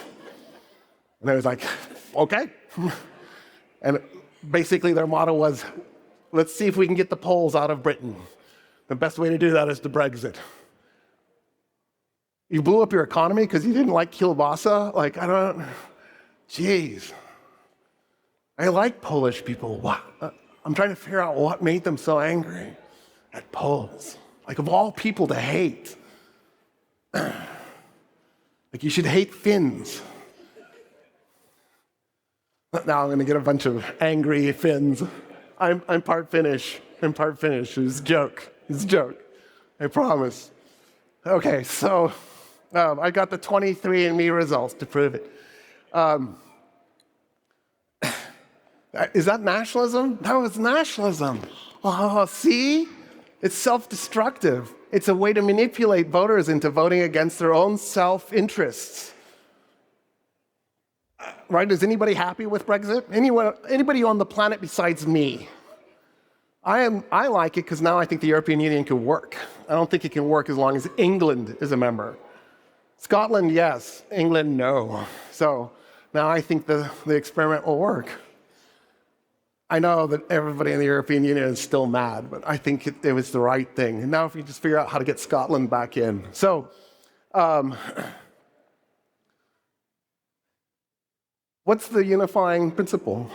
And I was like, okay. And basically their motto was, let's see if we can get the Poles out of Britain. The best way to do that is to Brexit. You blew up your economy because you didn't like kielbasa? Like, Jeez, I like Polish people. I'm trying to figure out what made them so angry at Poles. Like, of all people to hate. Like, you should hate Finns. Now I'm going to get a bunch of angry Finns. I'm part Finnish. I'm part Finnish. It's a joke. It's a joke. I promise. Okay, so I got the 23andMe results to prove it. Is that nationalism? That was nationalism. Oh, see? It's self-destructive. It's a way to manipulate voters into voting against their own self-interests. Right? Is anybody happy with Brexit? Anybody on the planet besides me? I like it because now I think the European Union can work. I don't think it can work as long as England is a member. Scotland, yes. England, no. So now I think the experiment will work. I know that everybody in the European Union is still mad, but I think it was the right thing. And now if we just figure out how to get Scotland back in. So, what's the unifying principle?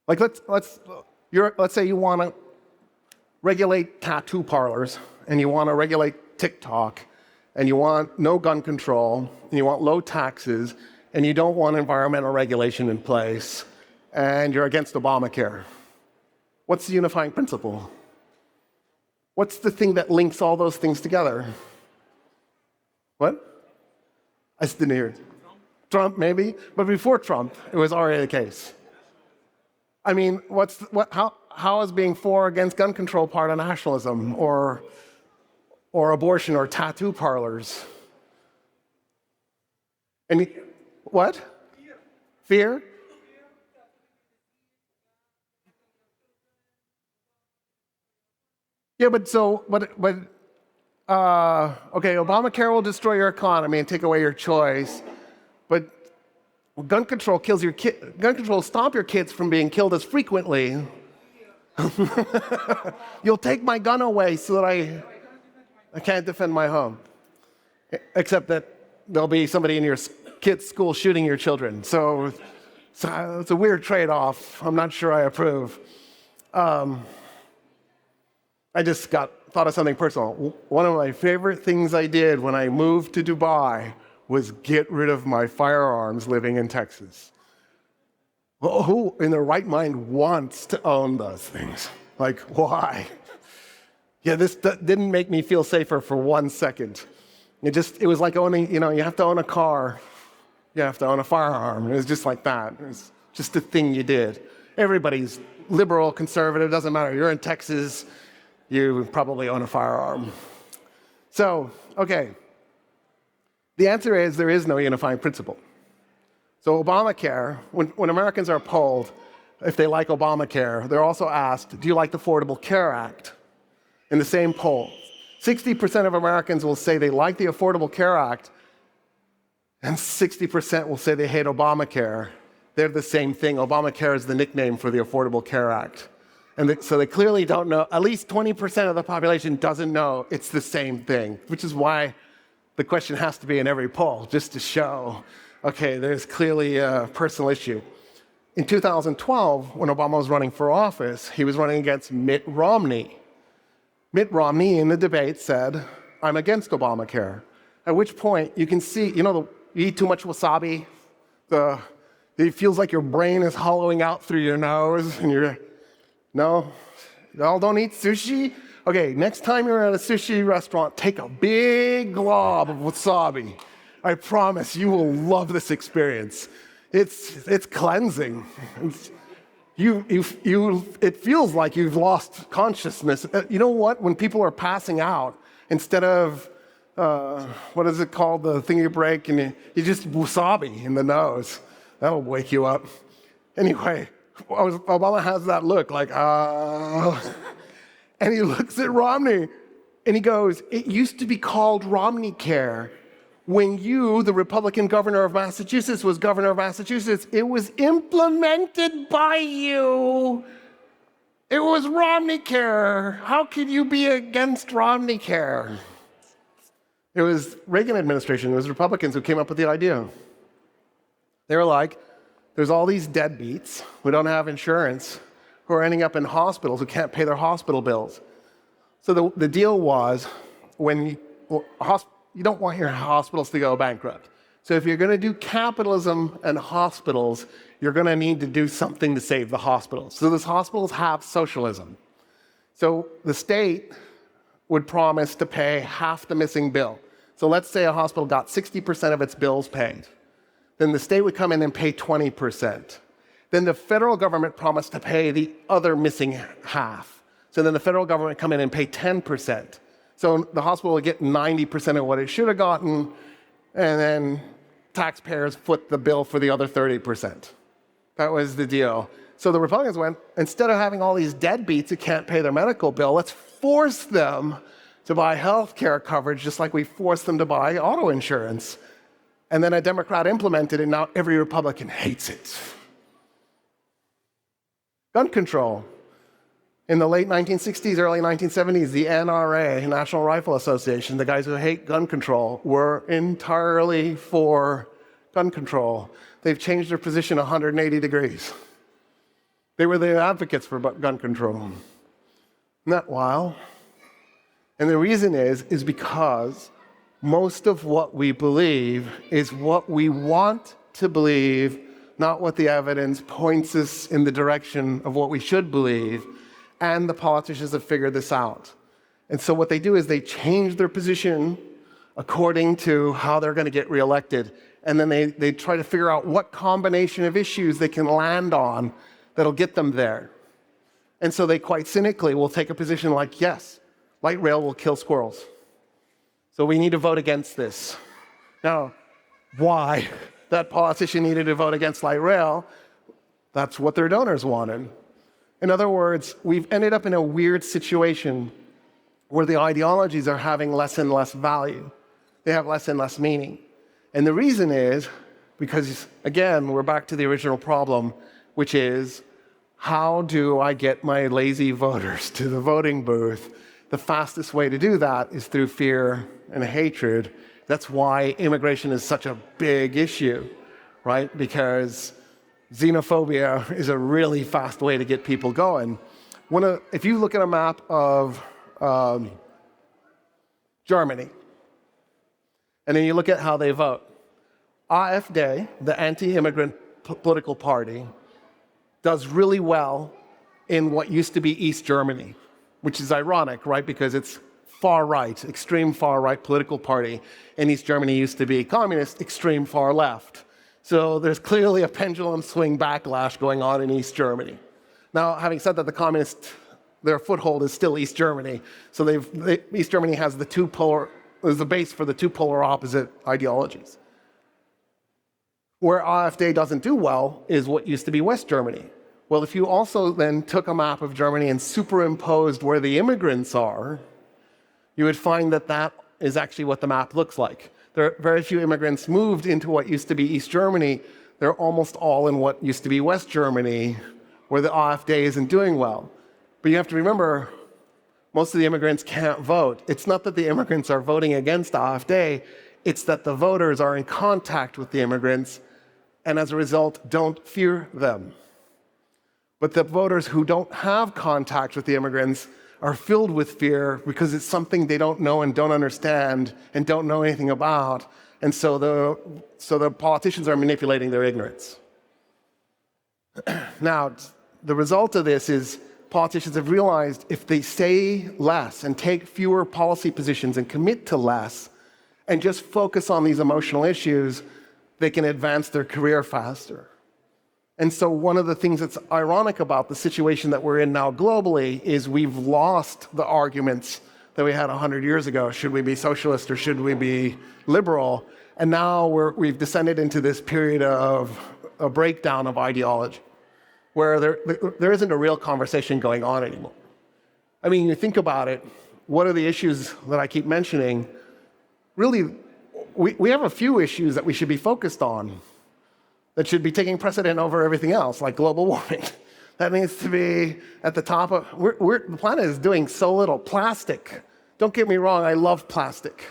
Like, let's say you want to regulate tattoo parlors, and you want to regulate TikTok, and you want no gun control, and you want low taxes, and you don't want environmental regulation in place, and you're against Obamacare. What's the unifying principle? What's the thing that links all those things together? What? I just didn't hear it. Trump, maybe? But before Trump, it was already the case. I mean, how is being for or against gun control part of nationalism, or abortion, or tattoo parlors? And what? Fear? Yeah, okay, Obamacare will destroy your economy and take away your choice, but gun control kills your gun control stop your kids from being killed as frequently. You'll take my gun away so that I can't defend my home. Except that there'll be somebody in your kid's school shooting your children. So it's a weird trade-off. I'm not sure I approve. I just thought of something personal. One of my favorite things I did when I moved to Dubai was get rid of my firearms living in Texas. Well, who in their right mind wants to own those things? Like, why? Yeah, this didn't make me feel safer for 1 second. It was like owning, you have to own a car. You have to own a firearm. It was just like that. It was just a thing you did. Everybody's liberal, conservative, doesn't matter. You're in Texas, you probably own a firearm. So, okay. The answer is there is no unifying principle. So Obamacare, when Americans are polled, if they like Obamacare, they're also asked, do you like the Affordable Care Act? In the same poll, 60% of Americans will say they like the Affordable Care Act, and 60% will say they hate Obamacare. They're the same thing. Obamacare is the nickname for the Affordable Care Act. And so they clearly don't know, at least 20% of the population doesn't know it's the same thing, which is why the question has to be in every poll, just to show, okay, there's clearly a personal issue. In 2012, when Obama was running for office, he was running against Mitt Romney. Mitt Romney in the debate said, I'm against Obamacare. At which point you can see, you eat too much wasabi, it feels like your brain is hollowing out through your nose, and no, y'all don't eat sushi? Okay, next time you're at a sushi restaurant, take a big glob of wasabi. I promise you will love this experience. It's cleansing. It feels like you've lost consciousness. You know what? When people are passing out, instead of, what is it called, the thing you break, and you just wasabi in the nose. That'll wake you up. Anyway, Obama has that look like, and he looks at Romney, and he goes, it used to be called Romney Care. When you, the Republican governor of Massachusetts, was governor of Massachusetts, it was implemented by you. It was Romney Care. How could you be against Romney Care? It was Reagan administration, it was Republicans who came up with the idea. They were like, there's all these deadbeats who don't have insurance, who are ending up in hospitals, who can't pay their hospital bills. So the deal was, you don't want your hospitals to go bankrupt. So if you're going to do capitalism and hospitals, you're going to need to do something to save the hospitals. So those hospitals have socialism. So the state would promise to pay half the missing bill. So let's say a hospital got 60% of its bills paid. Then the state would come in and pay 20%. Then the federal government promised to pay the other missing half. So then the federal government would come in and pay 10%. So the hospital would get 90% of what it should have gotten, and then taxpayers foot the bill for the other 30%. That was the deal. So the Republicans went, instead of having all these deadbeats who can't pay their medical bill, let's force them to buy health care coverage just like we forced them to buy auto insurance. And then a Democrat implemented it, and now every Republican hates it. Gun control. In the late 1960s, early 1970s, the NRA, National Rifle Association, the guys who hate gun control, were entirely for gun control. They've changed their position 180 degrees. They were the advocates for gun control. Isn't that wild? And the reason is because most of what we believe is what we want to believe, not what the evidence points us in the direction of what we should believe. And the politicians have figured this out. And so what they do is they change their position according to how they're going to get reelected. And then they try to figure out what combination of issues they can land on that'll get them there. And so they quite cynically will take a position like, yes, light rail will kill squirrels. So we need to vote against this. Now, why that politician needed to vote against light rail, that's what their donors wanted. In other words, we've ended up in a weird situation where the ideologies are having less and less value. They have less and less meaning. And the reason is because, again, we're back to the original problem, which is, how do I get my lazy voters to the voting booth? The fastest way to do that is through fear and hatred That's why immigration is such a big issue, right? Because xenophobia is a really fast way to get people going. If you look at a map of Germany, and then you look at how they vote, AfD, the anti-immigrant political party, does really well in what used to be East Germany, which is ironic, right? Because it's far right, extreme far right political party, and East Germany used to be communist, extreme far left. So there's clearly a pendulum swing backlash going on in East Germany. Now, having said that, the communists, their foothold is still East Germany. So East Germany has is the base for the two polar opposite ideologies. Where AfD doesn't do well is what used to be West Germany. Well, if you also then took a map of Germany and superimposed where the immigrants are, you would find that that is actually what the map looks like. There are very few immigrants moved into what used to be East Germany. They're almost all in what used to be West Germany, where the AfD isn't doing well. But you have to remember, most of the immigrants can't vote. It's not that the immigrants are voting against AfD, it's that the voters are in contact with the immigrants and as a result don't fear them. But the voters who don't have contact with the immigrants are filled with fear because it's something they don't know and don't understand and don't know anything about. And so the politicians are manipulating their ignorance. Now, the result of this is politicians have realized if they say less and take fewer policy positions and commit to less and just focus on these emotional issues, they can advance their career faster. And so one of the things that's ironic about the situation that we're in now globally is we've lost the arguments that we had 100 years ago. Should we be socialist or should we be liberal? And now we've descended into this period of a breakdown of ideology, where there isn't a real conversation going on anymore. I mean, you think about it, what are the issues that I keep mentioning? Really, we have a few issues that we should be focused on, that should be taking precedent over everything else, like global warming. That needs to be at the top of, the planet is doing so little. Plastic, don't get me wrong, I love plastic.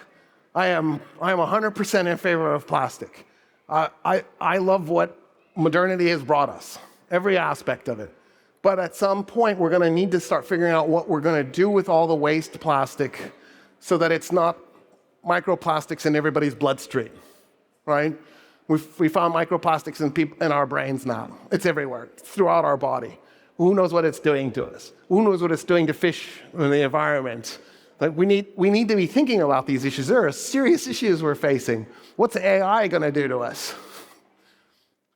I am 100% in favor of plastic. I love what modernity has brought us, every aspect of it. But at some point, we're gonna need to start figuring out what we're gonna do with all the waste plastic so that it's not microplastics in everybody's bloodstream, right? We found microplastics in our brains now. It's everywhere. It's throughout our body. Who knows what it's doing to us? Who knows what it's doing to fish in the environment? Like we need to be thinking about these issues. There are serious issues we're facing. What's AI going to do to us?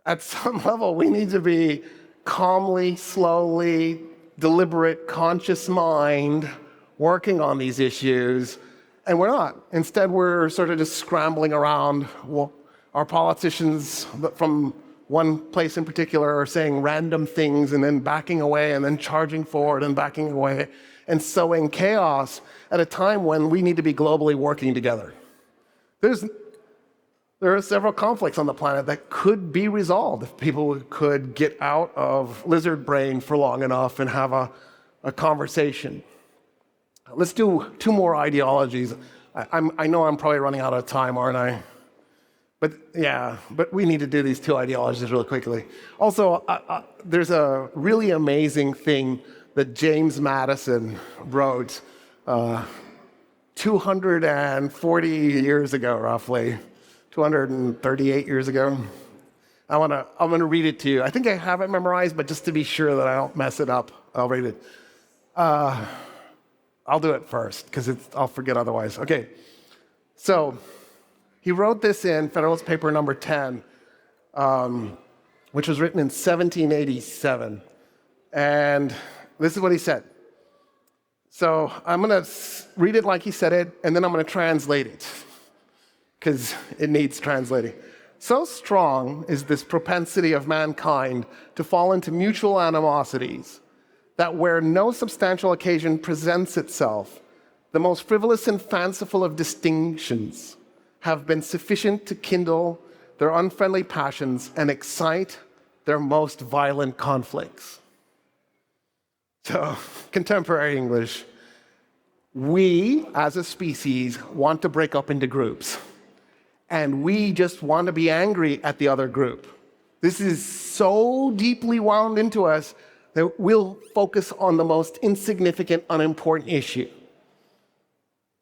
At some level, we need to be calmly, slowly, deliberate, conscious mind working on these issues, and we're not. Instead, we're sort of just scrambling around. Well, our politicians from one place in particular are saying random things and then backing away and then charging forward and backing away and sowing chaos at a time when we need to be globally working together. There are several conflicts on the planet that could be resolved if people could get out of lizard brain for long enough and have a conversation. Let's do two more ideologies. I know I'm probably running out of time, aren't I? But we need to do these two ideologies really quickly. Also, there's a really amazing thing that James Madison wrote 240 years ago, roughly, 238 years ago. I'm gonna read it to you. I think I have it memorized, but just to be sure that I don't mess it up, I'll read it. I'll do it first, because I'll forget otherwise. Okay, so he wrote this in Federalist Paper number 10, which was written in 1787. And this is what he said. So I'm going to read it like he said it, and then I'm going to translate it, because it needs translating. So strong is this propensity of mankind to fall into mutual animosities that where no substantial occasion presents itself, the most frivolous and fanciful of distinctions have been sufficient to kindle their unfriendly passions and excite their most violent conflicts. So, contemporary English, we as a species want to break up into groups. and we just want to be angry at the other group. This is so deeply wound into us that we'll focus on the most insignificant, unimportant issue.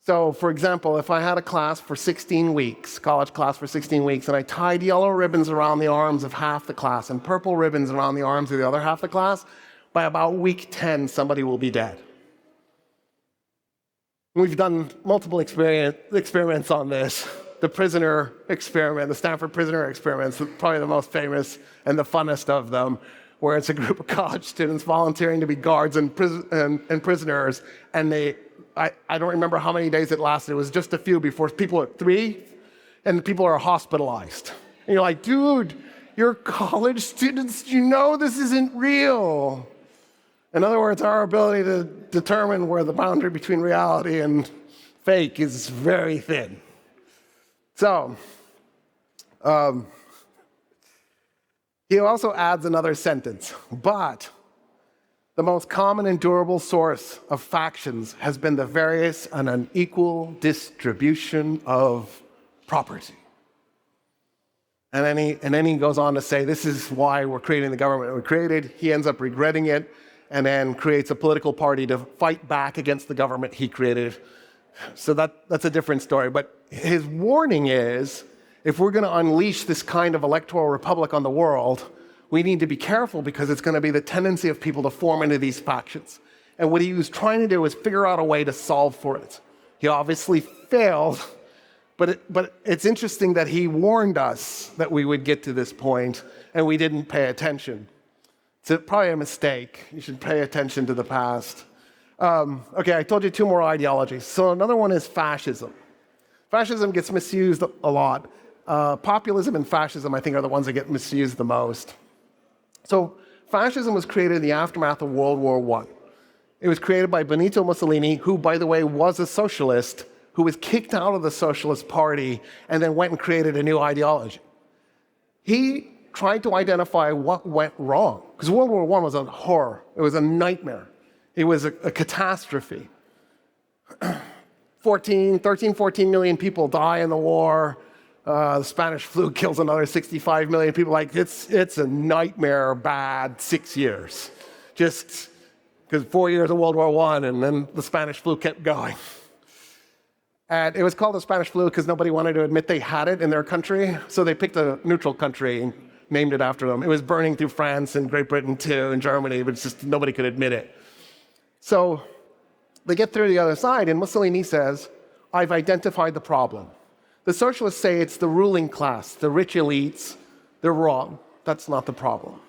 So, for example, if I had a class for 16 weeks, college class for 16 weeks, and I tied yellow ribbons around the arms of half the class and purple ribbons around the arms of the other half of the class, by about week 10, somebody will be dead. We've done multiple experiments on this. The prisoner experiment, the Stanford prisoner experiment, is probably the most famous and the funnest of them, where it's a group of college students volunteering to be guards and prisoners, and I don't remember how many days it lasted. It was just a few before people at 3, and people are hospitalized. And you're like, dude, you're college students. You know this isn't real. In other words, our ability to determine where the boundary between reality and fake is very thin. So, he also adds another sentence, but the most common and durable source of factions has been the various and unequal distribution of property. And then he goes on to say, this is why we're creating the government we created. He ends up regretting it and then creates a political party to fight back against the government he created. So that's a different story. But his warning is, if we're going to unleash this kind of electoral republic on the world, we need to be careful because it's going to be the tendency of people to form into these factions. And what he was trying to do is figure out a way to solve for it. He obviously failed, but it's interesting that he warned us that we would get to this point, and we didn't pay attention. It's probably a mistake. You should pay attention to the past. Okay, I told you 2 more ideologies. So another one is fascism. Fascism gets misused a lot. Populism and fascism, I think, are the ones that get misused the most. So fascism was created in the aftermath of World War I. It was created by Benito Mussolini, who, by the way, was a socialist, who was kicked out of the Socialist Party and then went and created a new ideology. He tried to identify what went wrong, because World War I was a horror. It was a nightmare. It was a catastrophe. 13, 14 million people die in the war. The Spanish flu kills another 65 million people. Like, it's a nightmare bad 6 years. Just because 4 years of World War I, and then the Spanish flu kept going. And it was called the Spanish flu because nobody wanted to admit they had it in their country, so they picked a neutral country and named it after them. It was burning through France and Great Britain too, and Germany, but it's just nobody could admit it. So they get through the other side, and Mussolini says, I've identified the problem. The socialists say it's the ruling class, the rich elites. They're wrong. That's not the problem.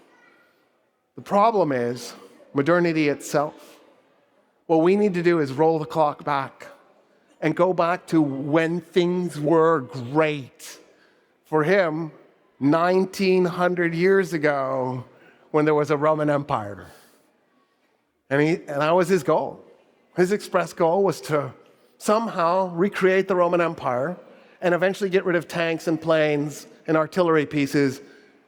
The problem is modernity itself. What we need to do is roll the clock back and go back to when things were great. For him, 1900 years ago, when there was a Roman Empire. And that was his goal. His express goal was to somehow recreate the Roman Empire and eventually get rid of tanks and planes and artillery pieces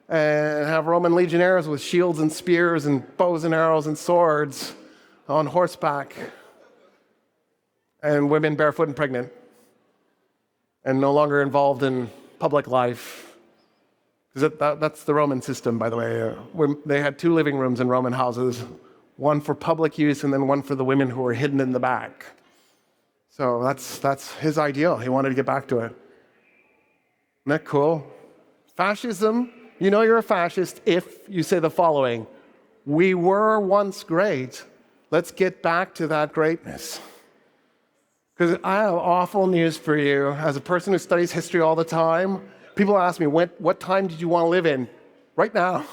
and have Roman legionnaires with shields and spears and bows and arrows and swords on horseback, and women barefoot and pregnant and no longer involved in public life. That's the Roman system, by the way. They had 2 living rooms in Roman houses, one for public use and then one for the women who were hidden in the back. So that's his ideal. He wanted to get back to it. Isn't that cool? Fascism, you know you're a fascist if you say the following: we were once great. Let's get back to that greatness. Because I have awful news for you. As a person who studies history all the time, people ask me, what time did you want to live in? Right now.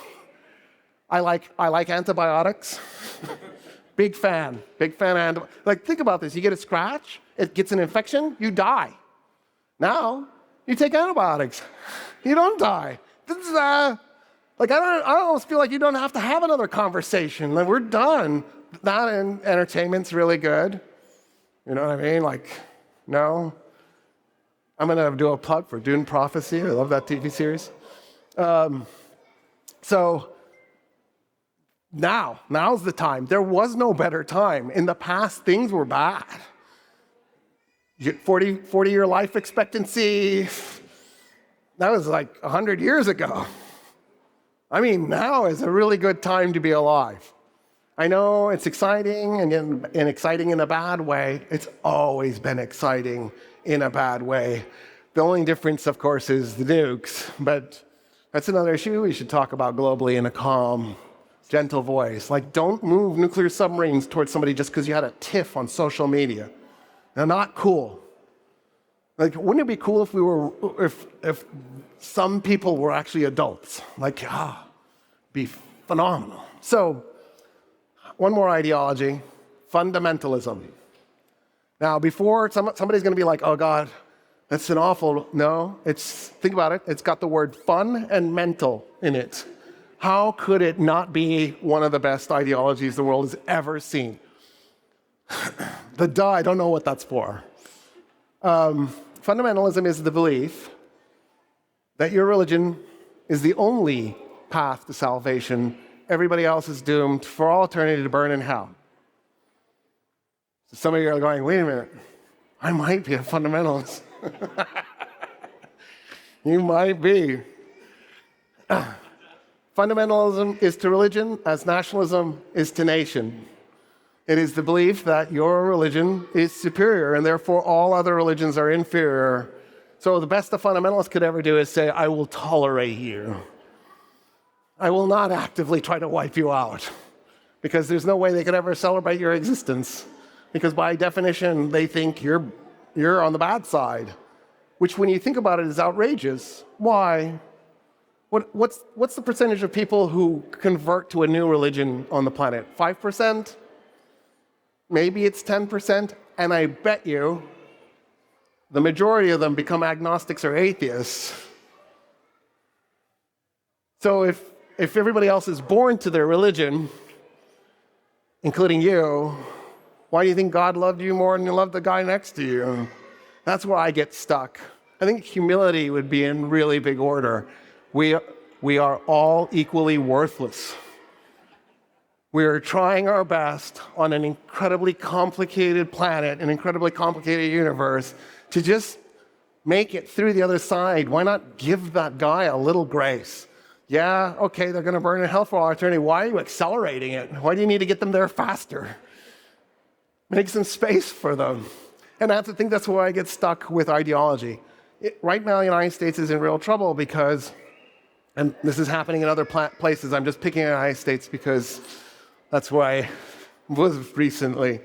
I like antibiotics. Big fan. Like, think about this. You get a scratch, it gets an infection, you die. Now, you take antibiotics. You don't die. This is, I almost feel like you don't have to have another conversation. Like, we're done. That and entertainment's really good. You know what I mean? Like, no. I'm going to do a plug for Dune Prophecy. I love that TV series. So now's the time. There was no better time. In the past, things were bad. You get 40-year life expectancy, That was like 100 years ago. I mean, now is a really good time to be alive. I know it's exciting and exciting in a bad way. It's always been exciting in a bad way. The only difference, of course, is the nukes, but that's another issue we should talk about globally in a calm, gentle voice. Like, don't move nuclear submarines towards somebody just because you had a tiff on social media. They're not cool. Like, wouldn't it be cool if if some people were actually adults? Like, be phenomenal. So, one more ideology, fundamentalism. Now, before somebody's going to be like, oh God, that's an awful, no, think about it, it's got the word fun and mental in it. How could it not be one of the best ideologies the world has ever seen? I don't know what that's for. Fundamentalism is the belief that your religion is the only path to salvation. Everybody else is doomed for all eternity to burn in hell. So some of you are going, wait a minute, I might be a fundamentalist. You might be. Fundamentalism is to religion as nationalism is to nation. It is the belief that your religion is superior and therefore all other religions are inferior. So the best the fundamentalists could ever do is say, I will tolerate you. I will not actively try to wipe you out, because there's no way they could ever celebrate your existence, because by definition they think you're on the bad side, which when you think about it is outrageous. Why? What's the percentage of people who convert to a new religion on the planet? 5%? Maybe it's 10%, and I bet you the majority of them become agnostics or atheists. So if everybody else is born to their religion, including you, why do you think God loved you more than you loved the guy next to you? That's where I get stuck. I think humility would be in really big order. We are all equally worthless. We are trying our best on an incredibly complicated planet, an incredibly complicated universe, to just make it through the other side. Why not give that guy a little grace? Yeah, okay, they're going to burn in hell for all eternity. Why are you accelerating it? Why do you need to get them there faster? Make some space for them. And I think that's where I get stuck with ideology. Right now, the United States is in real trouble because, and this is happening in other places, I'm just picking the United States because that's where I was recently.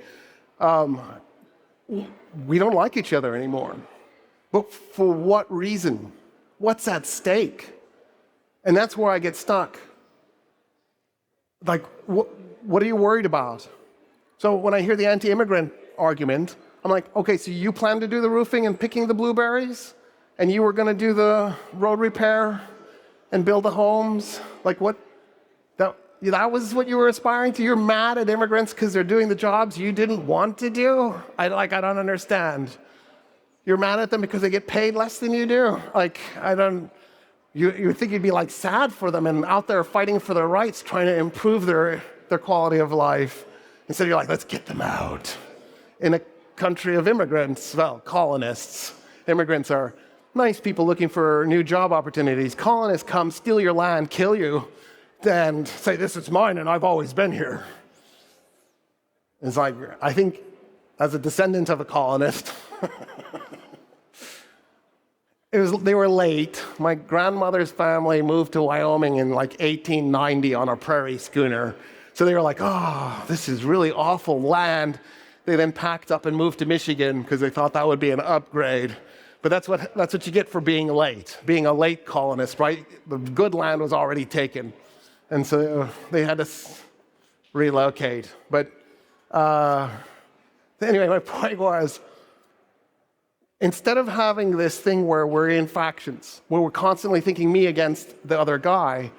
We don't like each other anymore. But for what reason? What's at stake? And that's where I get stuck. Like, what are you worried about? So when I hear the anti-immigrant argument, I'm like, okay, so you plan to do the roofing and picking the blueberries? And you were going to do the road repair and build the homes? Like, what? That was what you were aspiring to? You're mad at immigrants because they're doing the jobs you didn't want to do? I don't understand. You're mad at them because they get paid less than you do? You think you'd be like sad for them and out there fighting for their rights, trying to improve their quality of life. Instead, you're like, let's get them out. In a country of immigrants, well, colonists. Immigrants are nice people looking for new job opportunities. Colonists come, steal your land, kill you, and say, this is mine and I've always been here. It's like, I think as a descendant of a colonist, they were late. My grandmother's family moved to Wyoming in like 1890 on a prairie schooner. So they were like, oh, this is really awful land. They then packed up and moved to Michigan because they thought that would be an upgrade. But that's what you get for being late, being a late colonist, right? The good land was already taken. And so they had to relocate. But anyway, my point was, instead of having this thing where we're in factions, where we're constantly thinking me against the other guy,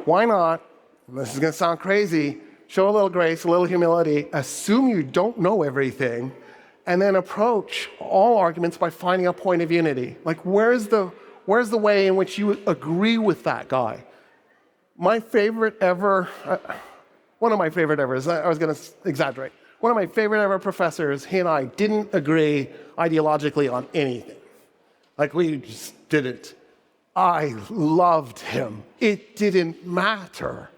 why not, and this is going to sound crazy, show a little grace, a little humility, assume you don't know everything, and then approach all arguments by finding a point of unity. Like, where's the way in which you agree with that guy? My favorite ever, one of my favorite ever, I was going to exaggerate. One of my favorite ever professors, he and I didn't agree ideologically on anything. Like, we just didn't. I loved him. It didn't matter.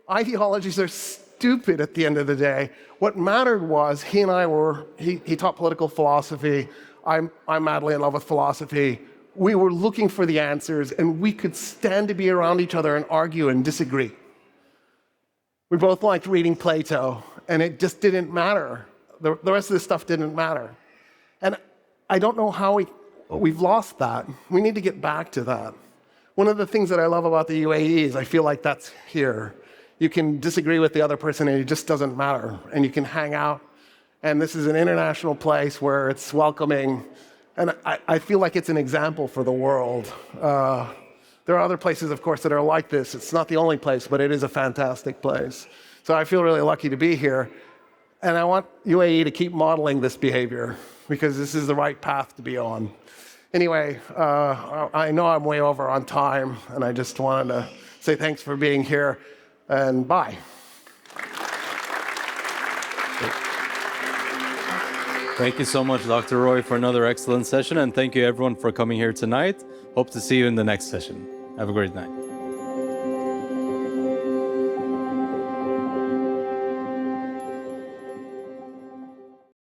Ideologies are stupid at the end of the day. What mattered was he taught political philosophy. I'm madly in love with philosophy. We were looking for the answers, and we could stand to be around each other and argue and disagree. We both liked reading Plato, and it just didn't matter. The rest of this stuff didn't matter. And I don't know how we've lost that. We need to get back to that. One of the things that I love about the UAE is I feel like that's here. You can disagree with the other person, and it just doesn't matter. And you can hang out. And this is an international place where it's welcoming. And I feel like it's an example for the world. There are other places, of course, that are like this. It's not the only place, but it is a fantastic place. So I feel really lucky to be here. And I want UAE to keep modeling this behavior because this is the right path to be on. Anyway, I know I'm way over on time, and I just wanted to say thanks for being here, and bye. Thank you so much, Dr. Roy, for another excellent session, and thank you everyone for coming here tonight. Hope to see you in the next session. Have a great night.